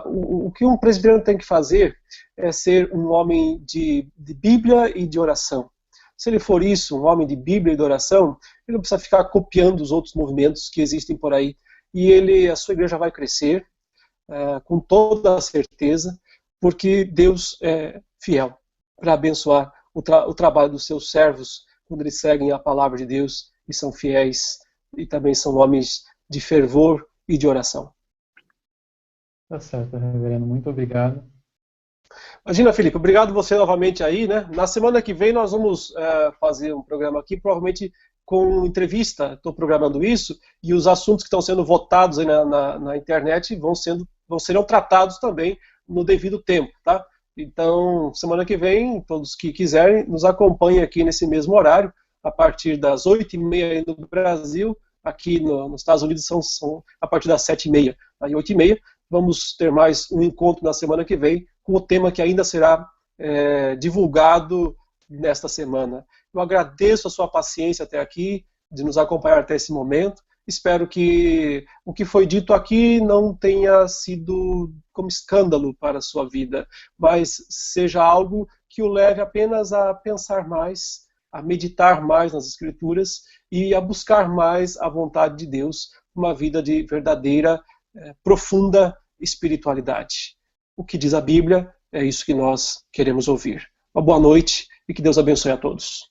o que um presbiteriano tem que fazer é ser um homem de Bíblia e de oração. Se ele for isso, um homem de Bíblia e de oração, ele não precisa ficar copiando os outros movimentos que existem por aí. E a sua igreja vai crescer, com toda a certeza, porque Deus é fiel para abençoar o trabalho dos seus servos, quando eles seguem a palavra de Deus e são fiéis, e também são homens de fervor e de oração. Tá certo, reverendo. Muito obrigado. Imagina, Felipe, obrigado você novamente aí, né? Na semana que vem nós vamos fazer um programa aqui, provavelmente com entrevista, estou programando isso, e os assuntos que estão sendo votados aí na internet serão tratados também no devido tempo, tá? Então, semana que vem, todos que quiserem, nos acompanhem aqui nesse mesmo horário, a partir das 8h30 no Brasil, aqui nos Estados Unidos são a partir das 7h30, aí 8h30, vamos ter mais um encontro na semana que vem, com o tema que ainda será divulgado nesta semana. Eu agradeço a sua paciência até aqui, de nos acompanhar até esse momento. Espero que o que foi dito aqui não tenha sido como escândalo para a sua vida, mas seja algo que o leve apenas a pensar mais, a meditar mais nas Escrituras e a buscar mais a vontade de Deus, uma vida de verdadeira, profunda espiritualidade. O que diz a Bíblia é isso que nós queremos ouvir. Uma boa noite e que Deus abençoe a todos.